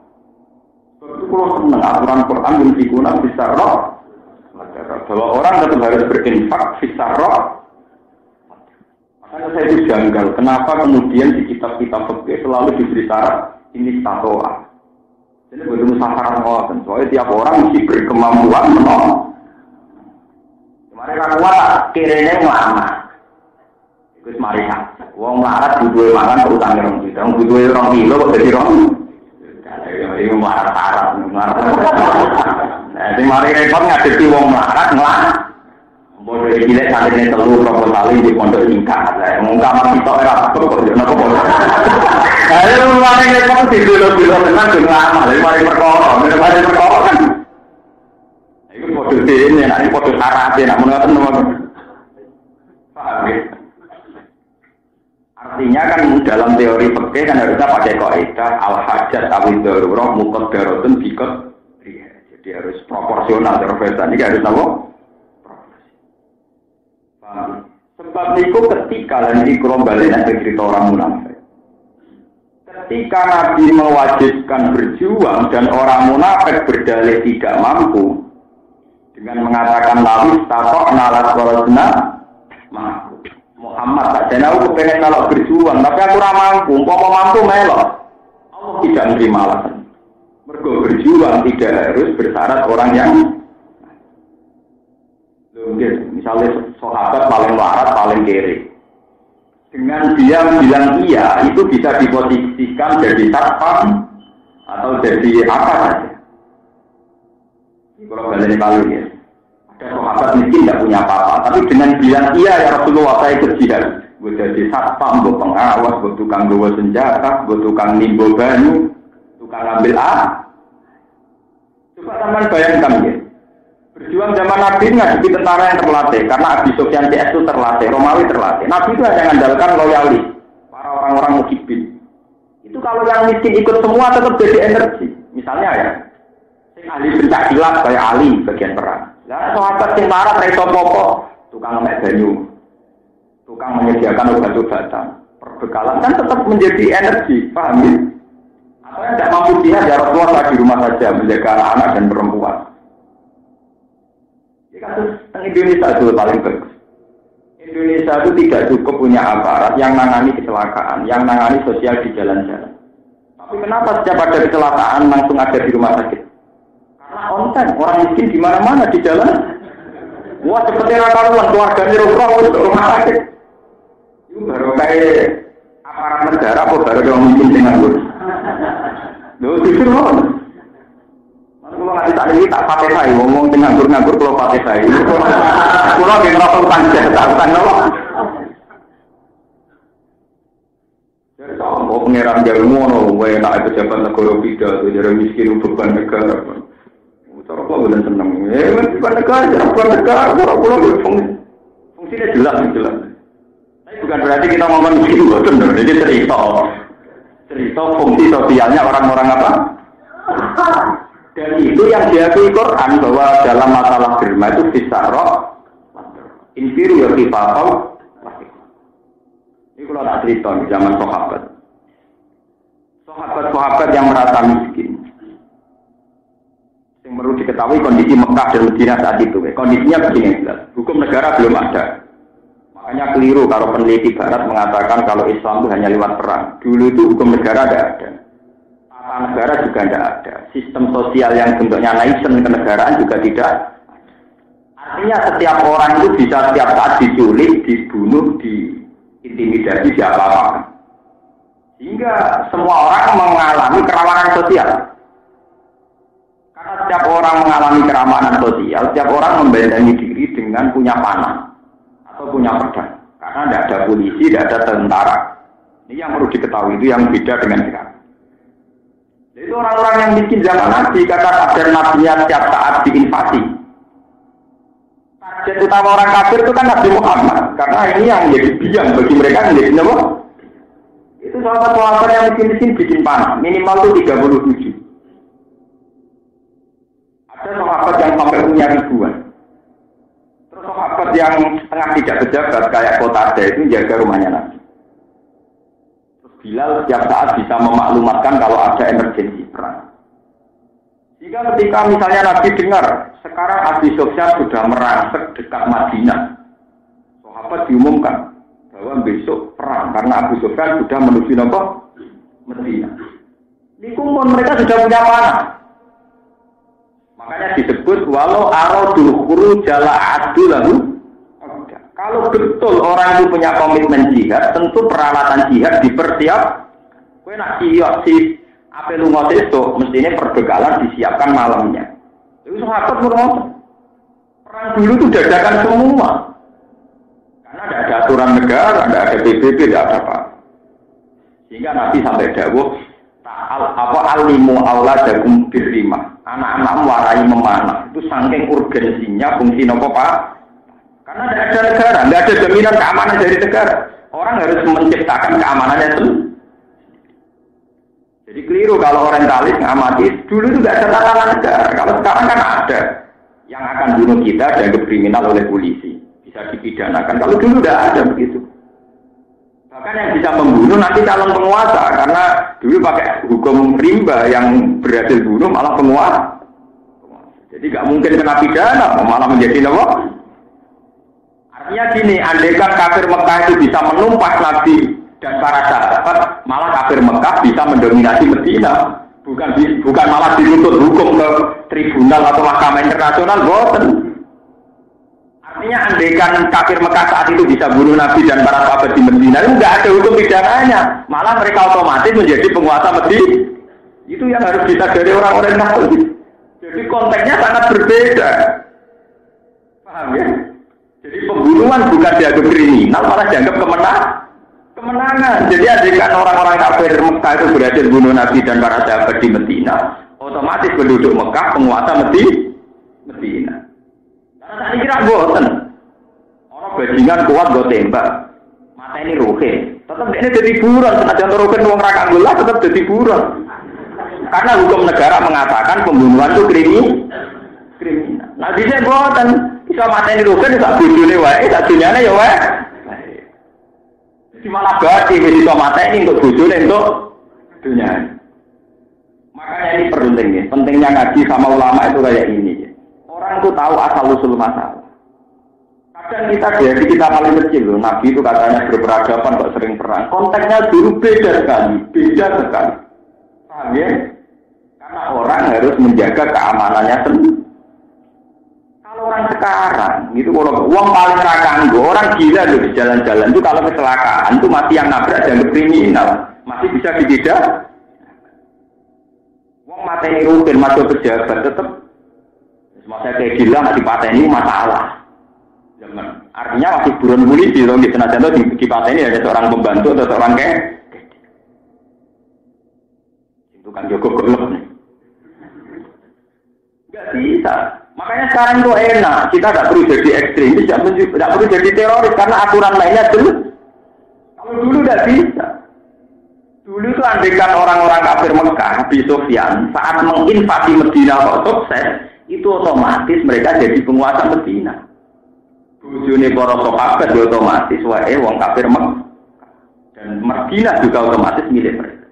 Itu kalau senang aturan Quran yang digunakan bisa roh. Bahwa orang tetap harus berinfak fisarro. Makanya saya itu janggal. Kenapa kemudian di kitab-kitab fikih selalu diberi syarat ini tatoa. Jadi betul sasaran orang. Soalnya tiap orang mesti berkemampuan menolong. Kemarin kan kuat kiranya lama. Itu mari kan. Wong melarat butuh makan utang orang kita. Butuh orang kilo kok jadi orang. Ini melarat. Nah, ini mari repot ngadepi wong melarat ngelah. Boleh gilek santrinya telur rokok tali di pondok ingkar. Wong kamar kita era apa kok yo napa kok. Ayo mari repot dulu tenan dengan amal, mari perkara kan. Iku podo dene, nek podo syarat nek ngoten nomor. Paham ya? Artinya kan dalam teori fikih kan harusnya pakai kaidah al-hajat awid-darurah muqaddaratun biqad. Jadi harus proporsional terus ini harus apa? Paham? Sebab itu ketika dan ikram balik cerita orang munafik. Ketika Nabi mewajibkan berjuang dan orang munafik berdalih tidak mampu dengan mengatakan lawis tatok nalat korosna mampu. Muhammad tak jana aku pengen kalau berjuang tapi aku ora mampu, mau mampu melok. Allah tidak menerima alasan. Mergo berjuang tidak harus bersyarat orang yang mungkin misalnya sahabat paling waras paling kere. Dengan dia bilang iya itu bisa diposisikan jadi satpam atau jadi apa saja. Kalau kalian tahu ya. Sahabat miskin tidak punya apa-apa, tapi dengan bilang iya ya Rasulullah saya ikut jihad. Gue jadi satpam, gue pengawas, gue tukang bawa senjata, gue tukang nimbo banyu, tukang ambil Coba teman bayangkan ya, Berjuang zaman Nabi ngadepi tentara yang terlatih, karena Abi Sufyan CS itu terlatih, Romawi terlatih. Nabi itu hanya mengandalkan loyalis, para orang-orang mukibin. Itu kalau yang miskin ikut semua tetap jadi energi. Misalnya ya, sing ahli pencaksilat kayak Ali bagian perang. Lah sahabat sing marah reso popo, tukang mek banyu, tukang menyediakan obat-obatan, perbekalan kan tetap menjadi energi, paham ya? Atau yang tidak mampu dia ya Rasulullah di rumah saja menjaga anak-anak dan perempuan. Ya kan Indonesia itu paling bagus. Indonesia itu tidak cukup punya aparat yang nangani kecelakaan, yang nangani sosial di jalan-jalan. Tapi kenapa setiap ada kecelakaan langsung ada di rumah sakit? Karena konten orang miskin di mana-mana di jalan. Wah seperti rakaruan keluarganya roh untuk rumah sakit. Itu baru kayak aparat negara apa baru orang miskin dengan gue. Loh jujur loh. Kalau nggak tadi tak pakai saya, ngomong nganggur kalau pakai saya. Kalau yang rokok panjang, tahukan loh. Jadi kalau pengeran jauh mono, gue nak pejabat negara pidato, jadi miskin beban negara. Cara kok belum seneng. Beban negara, cara pulau fungsinya jelas. Tapi bukan berarti kita ngomong miskin betul, jadi cerita fungsi sosialnya orang-orang apa? Dan itu yang diakui Quran bahwa dalam masalah derma itu fisarok, inferior kifafau. Ini kalau tak cerita di zaman sahabat yang merasa miskin. Yang perlu diketahui kondisi Mekah dan Madinah saat itu. Kondisinya begini jelas. Hukum negara belum ada. Makanya keliru kalau peneliti Barat mengatakan kalau Islam itu hanya lewat perang. Dulu itu hukum negara tidak ada. Tata negara juga tidak ada. Sistem sosial yang bentuknya nation kenegaraan juga tidak. Artinya setiap orang itu bisa setiap saat diculik, dibunuh, diintimidasi, diapa-apakan. Sehingga semua orang mengalami kerawanan sosial. Karena setiap orang mengalami keramanan sosial, setiap orang membentengi diri dengan punya panah atau punya pedang. Karena tidak ada polisi, tidak ada tentara. Ini yang perlu diketahui, itu yang beda dengan sekarang. Itu orang-orang yang miskin zaman Nabi, kata kader Nabinya setiap saat diinvasi. Target utama orang kafir itu kan Nabi Muhammad, karena ini yang menjadi biang bagi mereka yang menjadi apa? Itu sahabat-sahabat yang miskin bikin panah, minimal itu 37. Ada sahabat yang sampai punya ribuan. Terus sahabat yang setengah tidak pejabat kayak Qatada itu jaga rumahnya Nabi. Bilal setiap saat bisa memaklumatkan kalau ada emergensi perang. Jika ketika misalnya Nabi dengar sekarang Abi Sufyan sudah merangsek dekat Madinah, sahabat diumumkan bahwa besok perang karena Abi Sufyan sudah menuju Madinah. Ini kumpul mereka sudah punya panah. Makanya disebut walau aradul khuruj jala adu lahu. Kalau betul orang itu punya komitmen jihad, tentu peralatan jihad dipersiap. Kowe nak siap si ape lunga esuk, mestine perbekalan disiapkan malamnya. Itu sahabat murmur. Perang dulu itu dadakan semua. Karena tidak ada aturan negara, tidak ada PBB, tidak ada apa. Sehingga Nabi sampai dawuh, alimu auladakum birrimah. Anak-anakmu warai memanah. Itu saking urgensinya fungsi nopo Pak. Karena tidak ada negara, tidak ada jaminan keamanan dari negara. Orang harus menciptakan keamanannya sendiri. Jadi keliru kalau orientalis ngamati. Dulu itu tidak ada tatanan negara. Kalau sekarang kan ada. Yang akan bunuh kita dianggap kriminal oleh polisi. Bisa dipidanakan. Kalau dulu tidak ada begitu. Bahkan yang bisa membunuh nanti calon penguasa. Karena dulu pakai hukum rimba yang berhasil bunuh malah penguasa. Jadi nggak mungkin kena pidana, malah menjadi apa? Artinya gini, andaikan kafir Mekah itu bisa menumpas Nabi dan para sahabat, malah kafir Mekah bisa mendominasi Madinah. Bukan malah dituntut hukum ke tribunal atau mahkamah internasional, boten. Artinya andaikan kafir Mekah saat itu bisa bunuh Nabi dan para sahabat di Madinah, itu nggak ada hukum pidananya. Malah mereka otomatis menjadi penguasa Madinah. Itu yang harus disadari orang-orang kafir. Jadi konteksnya sangat berbeda. Paham ya? Jadi pembunuhan bukan dianggap kriminal, malah dianggap kemenangan. Jadi andaikan orang-orang kafir Mekah itu berhasil bunuh Nabi dan para sahabat di Madinah, otomatis penduduk Mekah penguasa Madinah. Nah, kira boten. Orang bajingan kuat gue tembak. Mata ini ruhe. Tetap ini jadi buron. Senajan ruhe wong ra kanggo tetap jadi buron. Karena hukum negara mengatakan pembunuhan itu kriminal. Nah, bisa boten. Bisa mata ini ruhe sak bojone wae, sak dunyane ya wae. Jadi malah berarti bisa mata ini untuk bojone untuk dunia. Makanya ini pentingnya. Pentingnya ngaji sama ulama itu kayak ini. Orang itu tahu asal-usul masalah. Kadang kita paling kecil loh. Nabi itu katanya berperadaban kok sering perang. Konteksnya dulu beda sekali. Paham ya? Karena orang harus menjaga keamanannya sendiri. Kalau orang sekarang, itu kalau uang paling rakanggo, orang gila loh di jalan-jalan itu kalau kecelakaan itu masih yang nabrak dan kriminal. Masih bisa dibeda. Uang mateni rutin masuk pejabat tetap. Masa kayak gila masih pateni masalah. Jangan. Artinya masih buron polisi loh. Di senajan itu di pateni ada seorang pembantu atau seorang kayak itu kan Joko golok nih. Gak bisa. Makanya sekarang itu enak. Kita tidak perlu jadi ekstremis, tidak perlu jadi teroris karena aturan lainnya jelas. Kalau dulu tidak bisa. Dulu itu andekan orang-orang kafir Mekah, Abi Sufyan, saat menginvasi Medina atau sukses, itu otomatis mereka jadi penguasa Medina. Bojone para sahabat otomatis wae wong kafir Mekah. Dan Medina juga otomatis milik mereka.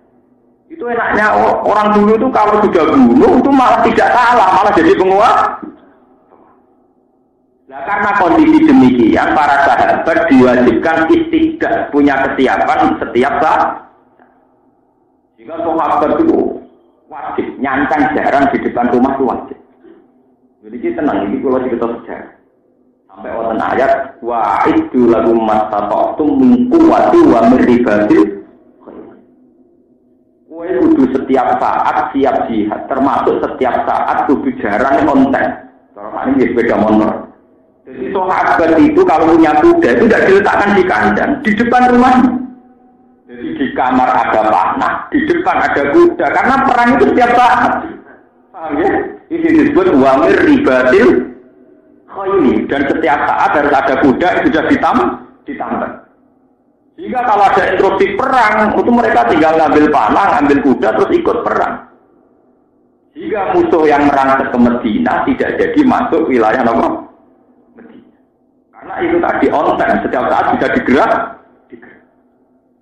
Itu enaknya orang dulu itu kalau sudah bunuh itu malah tidak salah, malah jadi penguasa. Nah, karena kondisi demikian para sahabat diwajibkan istiqdah, punya kesiapan setiap saat. Jika sahabat itu wajib nyancang jarang di depan rumah itu wajib. Jadi kita tenang ini kalau kita sejarah. Sampai wonten ayat wa iddu lahum mastata'tum min quwwati wa min ribatil khair. Kowe kudu setiap saat siap jihad, termasuk setiap saat kudu jarang konten. Cara ini sepeda motor. Jadi sahabat itu kalau punya kuda itu tidak diletakkan di kandang, di depan rumahnya. Jadi di kamar ada panah, di depan ada kuda, karena perang itu setiap saat. Paham ya? Ini disebut wamir ribatil khayli, dan setiap saat harus ada kuda yang sudah ditambah. Jika kalau ada instruksi perang, itu mereka tinggal ngambil panah, ngambil kuda, terus ikut perang. Jika musuh yang merangsek ke Medina tidak jadi masuk wilayah apa? Medina. Karena itu tadi on time, setiap saat bisa digerak.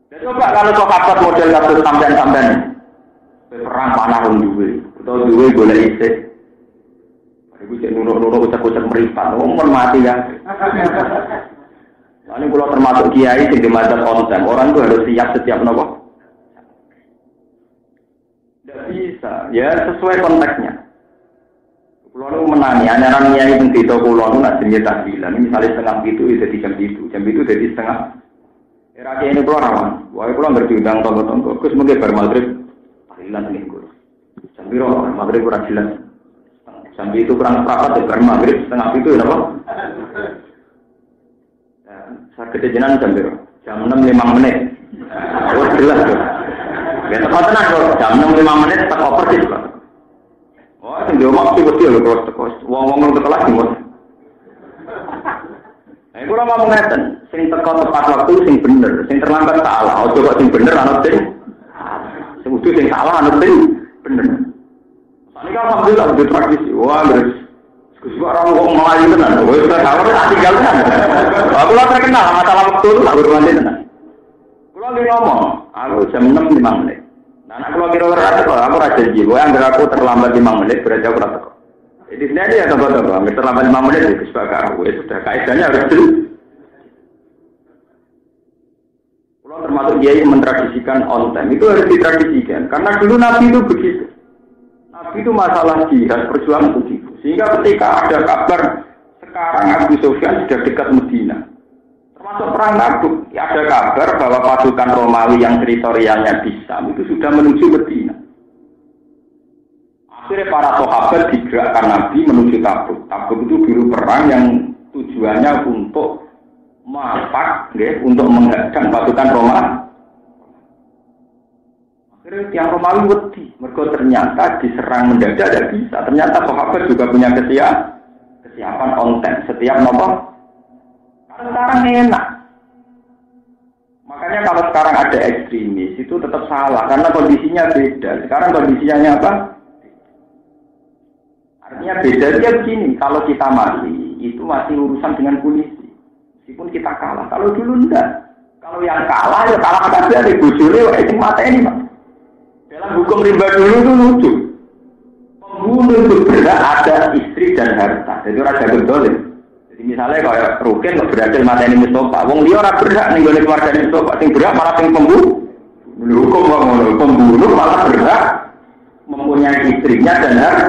Dan coba kalau sahabat model kasus sampean-sampean perang panah duwe, atau duwe boleh isi. Ibu cek nurut-nurut ucap-ucap meripat, mati ya. Ini kalau termasuk kiai yang dimazhab on time, orang itu harus siap setiap nopo. Tidak bisa, ya sesuai konteksnya. Kalau menangi, anyaran kiai yang di toko pulau nak jenis tahlilan, misalnya setengah itu jadi jam itu jadi setengah. Era ini pulau rawan, wah pulau berdiundang tonggo-tonggo, terus mungkin bermaghrib tahlilan seminggu. Jam biru maghrib kurang jelas. Sampai itu kurang sepakat ya, maghrib setengah itu ya apa? Saya kejenan jam berapa? Jam 6.05 menit. Oh jelas tuh. Ya tepat tenang tuh. Jam 6.05 menit tak persis pak. Oh sing diomong sih betul loh terus. Wong-wong itu kelas nih. Nah itu lama ngeten. Sing teko tepat waktu sing bener. Sing terlambat salah. Oh coba sing bener anut sing. Sing udah sing salah anut sing bener. Ini kan alhamdulillah udah tradisi. Wah terus. Kesukaan orang ngomong Melayu tenan. Wah sudah tahu tak tinggal tenan. Aku lah terkenal masalah waktu itu tak bermandi tenan. Aku lagi ngomong, aku jam 6.05 menit. Nah aku lagi kira-kira aku raja janji. Wah anggar aku terlambat 5 menit berarti aku rasa kok. Jadi sini dia tunggu-tunggu. Anggar terlambat 5 menit itu sebagai aku. Ya sudah kaidahnya harus dulu. Kalau termasuk dia yang mentradisikan on time itu harus ditradisikan. Karena dulu Nabi itu begitu. Nabi itu masalah jihad perjuangan begitu. Sehingga ketika ada kabar sekarang Abu Sufyan sudah dekat Medina, termasuk perang Tabuk, ada kabar bahwa pasukan Romawi yang teritorialnya di Syam itu sudah menuju Medina. Akhirnya para sahabat digerakkan Nabi menuju Tabuk. Tabuk itu dulu perang yang tujuannya untuk masak, untuk menghadang pasukan Romawi. Yang Romawi wedi, mereka ternyata diserang mendadak tidak bisa. Ternyata sahabat juga punya kesiapan. kesiapan konten setiap nopo. Karena sekarang enak. Makanya kalau sekarang ada ekstremis itu tetap salah karena kondisinya beda. Sekarang kondisinya apa? Artinya beda dia begini. Kalau kita mati itu masih urusan dengan polisi. Meskipun kita kalah. Kalau dulu enggak. Kalau yang kalah ya kalah saja di bujurnya itu mata ini Pak. Dalam hukum rimba dulu itu lucu. Pembunuh itu berhak ada istri dan harta. Jadi raja berdolim. Jadi misalnya kalau Rukin berhasil mata ini Mustafa. Wong dia orang berhak nih oleh keluarga ini Mustafa. Yang berhak malah yang pembunuh. Hukum pembunuh malah berhak mempunyai istrinya dan harta.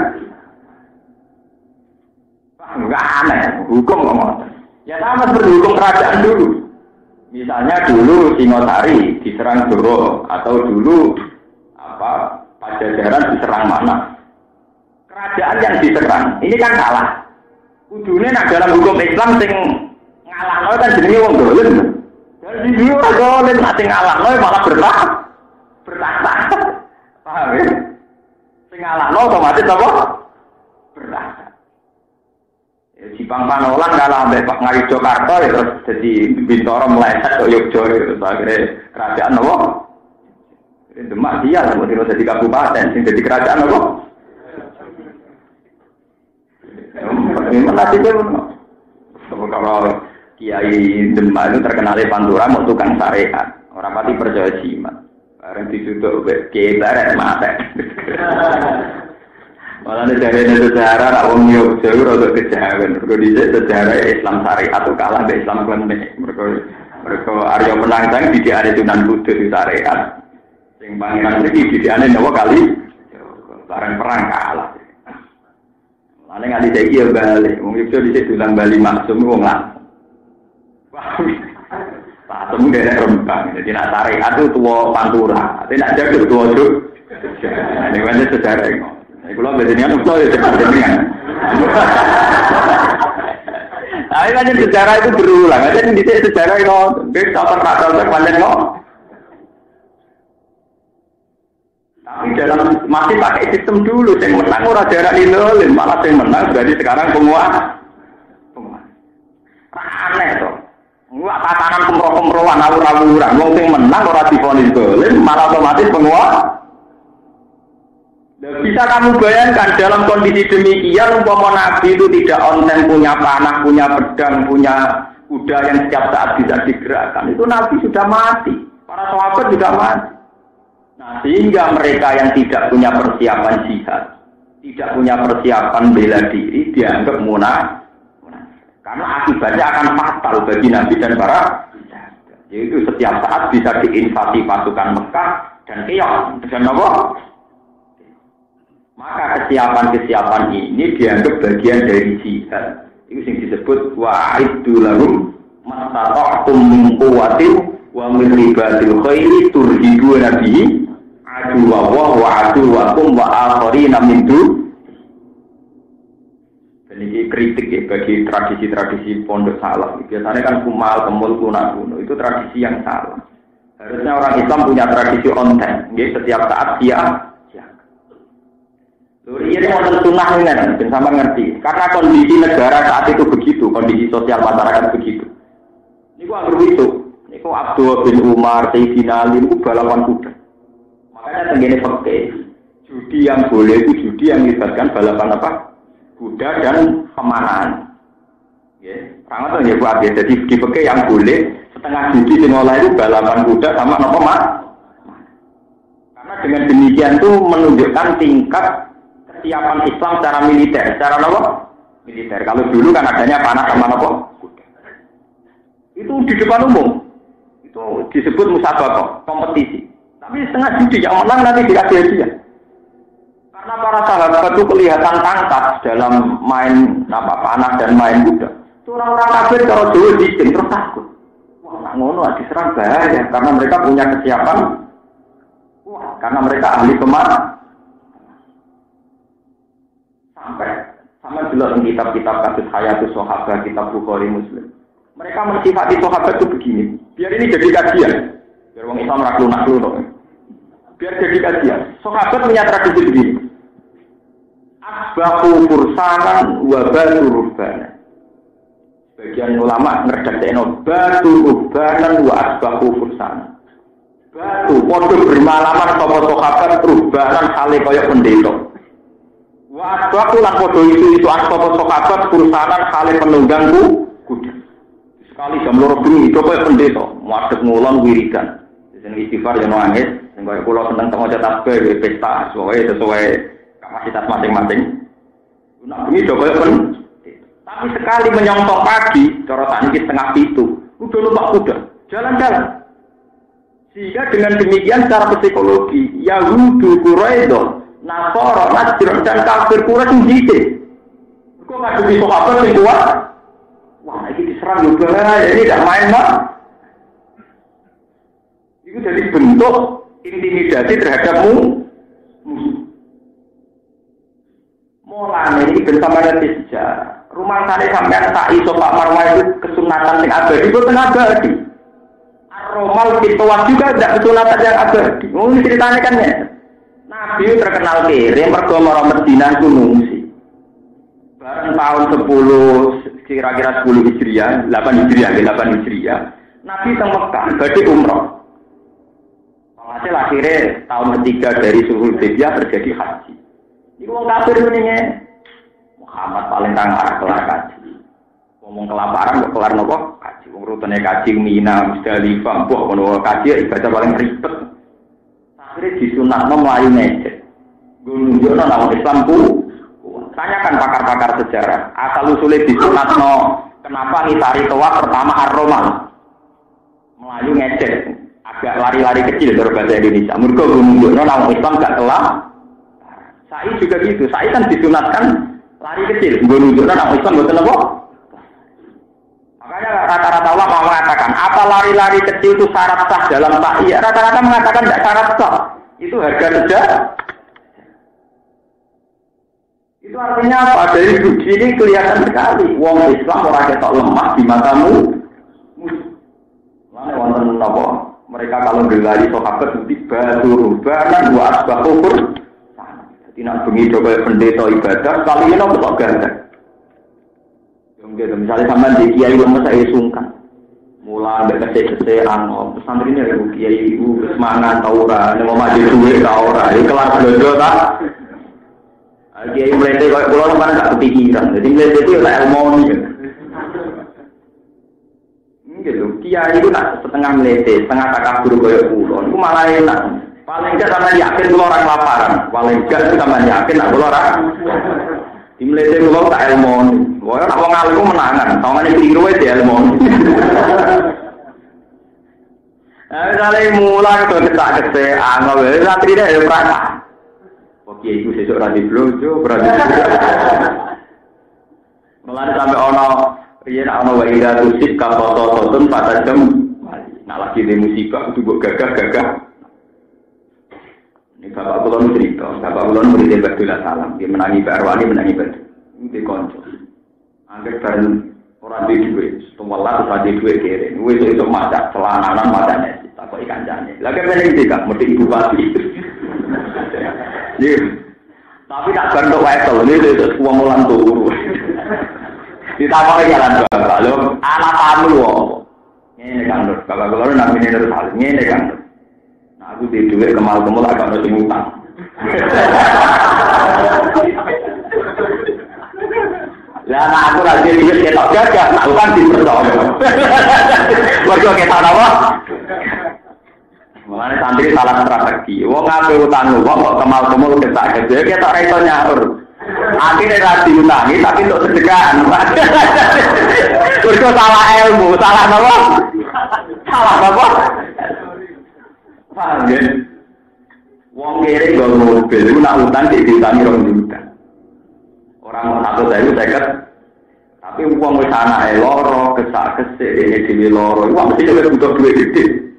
Enggak aneh. Hukum ngomong. Ya sama seperti hukum kerajaan dulu. Misalnya dulu Singosari diserang Joro atau dulu Pajajaran diserang mana? Kerajaan yang diserang ini kan kalah. Kudune nak dalam hukum Islam sing ngalahno kan jenenge wong dolim. Jadi dia ora dolim ate ngalahno malah bertahta. Paham ya? Sing ngalahno otomatis apa? Bertahta. Jipang Panolan kalah ambek Pak Ngari Jakarta ya terus jadi Bintoro meleset ke Yogyakarta terus akhirnya kerajaan apa? Demak dia lah mau jadi kabupaten sing jadi kerajaan apa? Menasih itu kalau Kiai Demak itu terkenal Pantura mau tukang syariat orang pati percaya jimat bareng disuduk Kiai Barat mate. Malah dari sejarah orang Yogyakarta untuk kejawen. Berkodisi sejarah Islam syariat atau kalah dari Islam klenik. Mereka Arya Menanggang di hari Sunan Kudus di syariat. Yang pangeran ini di hari Nawa kali barang perang kalah. Malah nggak diceki ya balik. Mungkin itu dicek ulang Bali maksum wong lah. Wah, temu dari Rembang. Jadi nak syariat itu tua Pantura. Tapi nak jaga tua juk. Ini kan sejarah ini. Kalau bedanya itu ya sebenarnya. Tapi kan sejarah itu berulang. Ada yang bisa sejarah itu, kita pernah panjang kok. Tapi dalam masih pakai sistem dulu, yang menang orang daerah Indonesia, malah yang menang berarti sekarang penguasa. Aneh toh. Enggak tatanan kemroh-kemrohan awur-awuran. Wong sing menang orang divonis dolim, malah otomatis penguasa. Bisa kamu bayangkan dalam kondisi demikian umpama Nabi itu tidak onten punya panah, punya pedang, punya kuda yang setiap saat bisa digerakkan. Itu Nabi sudah mati. Para sahabat juga mati. Nah, sehingga mereka yang tidak punya persiapan jihad, tidak punya persiapan bela diri, dianggap munafik. Karena akibatnya akan fatal bagi Nabi dan para sahabat. Yaitu setiap saat bisa diinvasi pasukan Mekah dan keok. Dan apa? Maka kesiapan-kesiapan ini dianggap bagian dari jihad. Itu yang disebut wa'iddu lahum mastata'tum min quwwatin wa min ribatil khairi turhibuna bihi aduwwa wa aduwwakum wa akharina min dun. Ini kritik ya bagi tradisi-tradisi pondok salaf. Biasanya kan kumal, kemul, kuno itu tradisi yang salah. Harusnya orang Islam punya tradisi onten. Setiap saat dia ini wonten sunnah ini, sama ngerti. Karena kondisi negara saat itu begitu, kondisi sosial masyarakat begitu. Ini gua anggap itu. Ini kok Abdul bin Umar, Sayyidina Ali itu balapan kuda. Makanya tenggine pakai judi yang boleh itu judi yang melibatkan balapan apa? Kuda dan pemanahan. Ya, sangat ya buat ya. Jadi di pakai yang boleh setengah judi di mulai itu balapan kuda sama apa mas? Karena dengan demikian itu menunjukkan tingkat kesiapan Islam secara militer, secara apa? Militer. Kalau dulu kan adanya panah sama apa? Kuda. Itu di depan umum. Itu disebut musabaqah, kompetisi. Tapi setengah judi yang menang nanti dikasih hadiah. Karena para sahabat itu kelihatan tangkas dalam main panah dan main kuda. Itu orang-orang kafir kalau dulu disting terus takut. Wah, nak ngono diserang bahaya karena mereka punya kesiapan. Wah, karena mereka ahli pemanah. Sama jelas di kitab-kitab kasus Hayatus Sahabat, kitab Bukhari Muslim. Mereka mensifati sahabat itu begini. Biar ini jadi kajian. Biar orang Islam raklun-raklun. Biar jadi kajian. Sahabat punya tradisi begini. asbahu fursanan wa batu rubbana. Bagian ulama ngerdakno batu rubbana wa asbahu fursanan. Batu padha bermalaman sapa sahabat rubbana kale kaya pendeta. Wa asbahu lan padha itu sapa sahabat fursanan kale penunggangku kuda. Sekali jam 2 bengi itu kaya pendeta, madhep ngulon wiridan. Sing istighfar yo nangis, sing kaya kula seneng teng maca tasbih pesta sesuai kapasitas masing-masing. Nak bengi do kaya tapi sekali menyongsong pagi, cara saniki setengah 7, udah numpak kuda, jalan-jalan. Sehingga dengan demikian secara psikologi, Yahudi, Quraisy, Nasara, Najran dan kafir Quraisy dicicil. Kok ngadepi sahabat sing kuat? Wah, ini diserang juga, ini tidak main, Pak. Itu jadi bentuk intimidasi terhadapmu. Mulane iki bersama dengan sejarah. Rumah tani sampean tak iso Pak Marwah itu kesunatan yang abadi, itu tengah abadi. Ar-Romal Fitwah juga tidak kesunatan yang abadi. Ini ceritanya kan ya. Nabi terkenal kere, mergo marang Madinah itu ngungsi. Bareng tahun 10, kira-kira 10 Hijriah, 8 Hijriah. Nabi teng Mekah, badhe umroh. Hasil akhirnya tahun ketiga dari Sulhul Hudaybiyah terjadi haji. Ini wong kafir menenge. Muhammad paling kang arah kelar kaji. Ngomong kelaparan kok kelar nopo? Kaji. Wong rutene kaji Mina, Musdalifah, mbok ngono kaji ibadah paling ribet. Akhirnya disunatno mlayu ngecek. Nggo nunjukno nang Islamku. Tanyakan pakar-pakar sejarah. Asal usule disunatno kenapa ngitari toa pertama Ar-Romal. Melayu ngecek. Agak lari-lari kecil dari bahasa Indonesia. Mergo nunjukno nang Islam gak kelar. Sai juga gitu. Sai kan disunatkan lari kecil, gue nunjukkan orang Islam betul apa? Makanya rata-rata ulama mengatakan, apa lari-lari kecil itu syarat sah dalam sa'i? Rata-rata mengatakan tidak syarat sah. Itu harga saja. Itu artinya apa? Dari bukti ini kelihatan sekali. Wong Islam orang ketok lemah di matamu. Mana wonten apa? Mereka kalau berlari sahabat tiba turubanan wa asbahukur. Tidak bengi coba pendeta ibadah, kali ini apa tak ganda? Misalnya sama di kiai lemes saya sungkan, mulai ambek kese-kesean, pesantren ini ada kiai ibu semangat taura, mau maju duit taura, ini kelas dojo tak? Kiai melete kalau pulau mana tak kepikiran, jadi melete itu tak ilmu ni. Gitu, kiai itu nak setengah melete, setengah takabur kayak pulau, itu malah enak. Paling enggak sama yakin kalau orang laparan. Paling enggak itu sama yakin nak kalau orang di Malaysia kalau tak ilmu. Wah, nak wong alim menangan. Tawangane keliru ae ilmu. Nah, misalnya mulai ke kesak-kesek angel wae satrine ya prana. Oke, iku sesuk ra diblojo, berarti. Mulane sampe ana riyen ana wae ira tusik ka foto-foton pada jam. Nak lagi di musibah kudu mbok gagah-gagah. Ini bapak kulon cerita, bapak kulon beri debat bila salam, dia menangi Mbak Arwani, menangi Mbak dia konco. Angkat bareng orang di duit, semua lah terus di duit kiri. Itu masak, celananan macamnya, tak kok ikan jane. Lagi paling tiga, mesti ibu pasti. Tapi tak bentuk wesel, ini itu semua mulan turu. Ditawarin jalan bapak, lo anak kamu loh. Ini kan, bapak kulon namanya terus hal ini kan. Aku di duit kemal-kemal agak masih ngutang. Lah anak aku lagi duit ketok gagah, aku kan dipercaya. Mergo ketok apa? Mulane santri salah strategi. Wong ape utang wong kok kemal-kemal ketok gede, ketok ra iso nyaur. Akhirnya ra diutangi tapi untuk sedekahan. Mergo salah ilmu, salah apa? Salah apa? Paham ya? Wong kere gak mobil, itu nak utang diutangi orang juta. Orang satu saya tapi uang wis anake loro, kesak-kesik ini dhewe loro. Wong mesti juga butuh duit gede.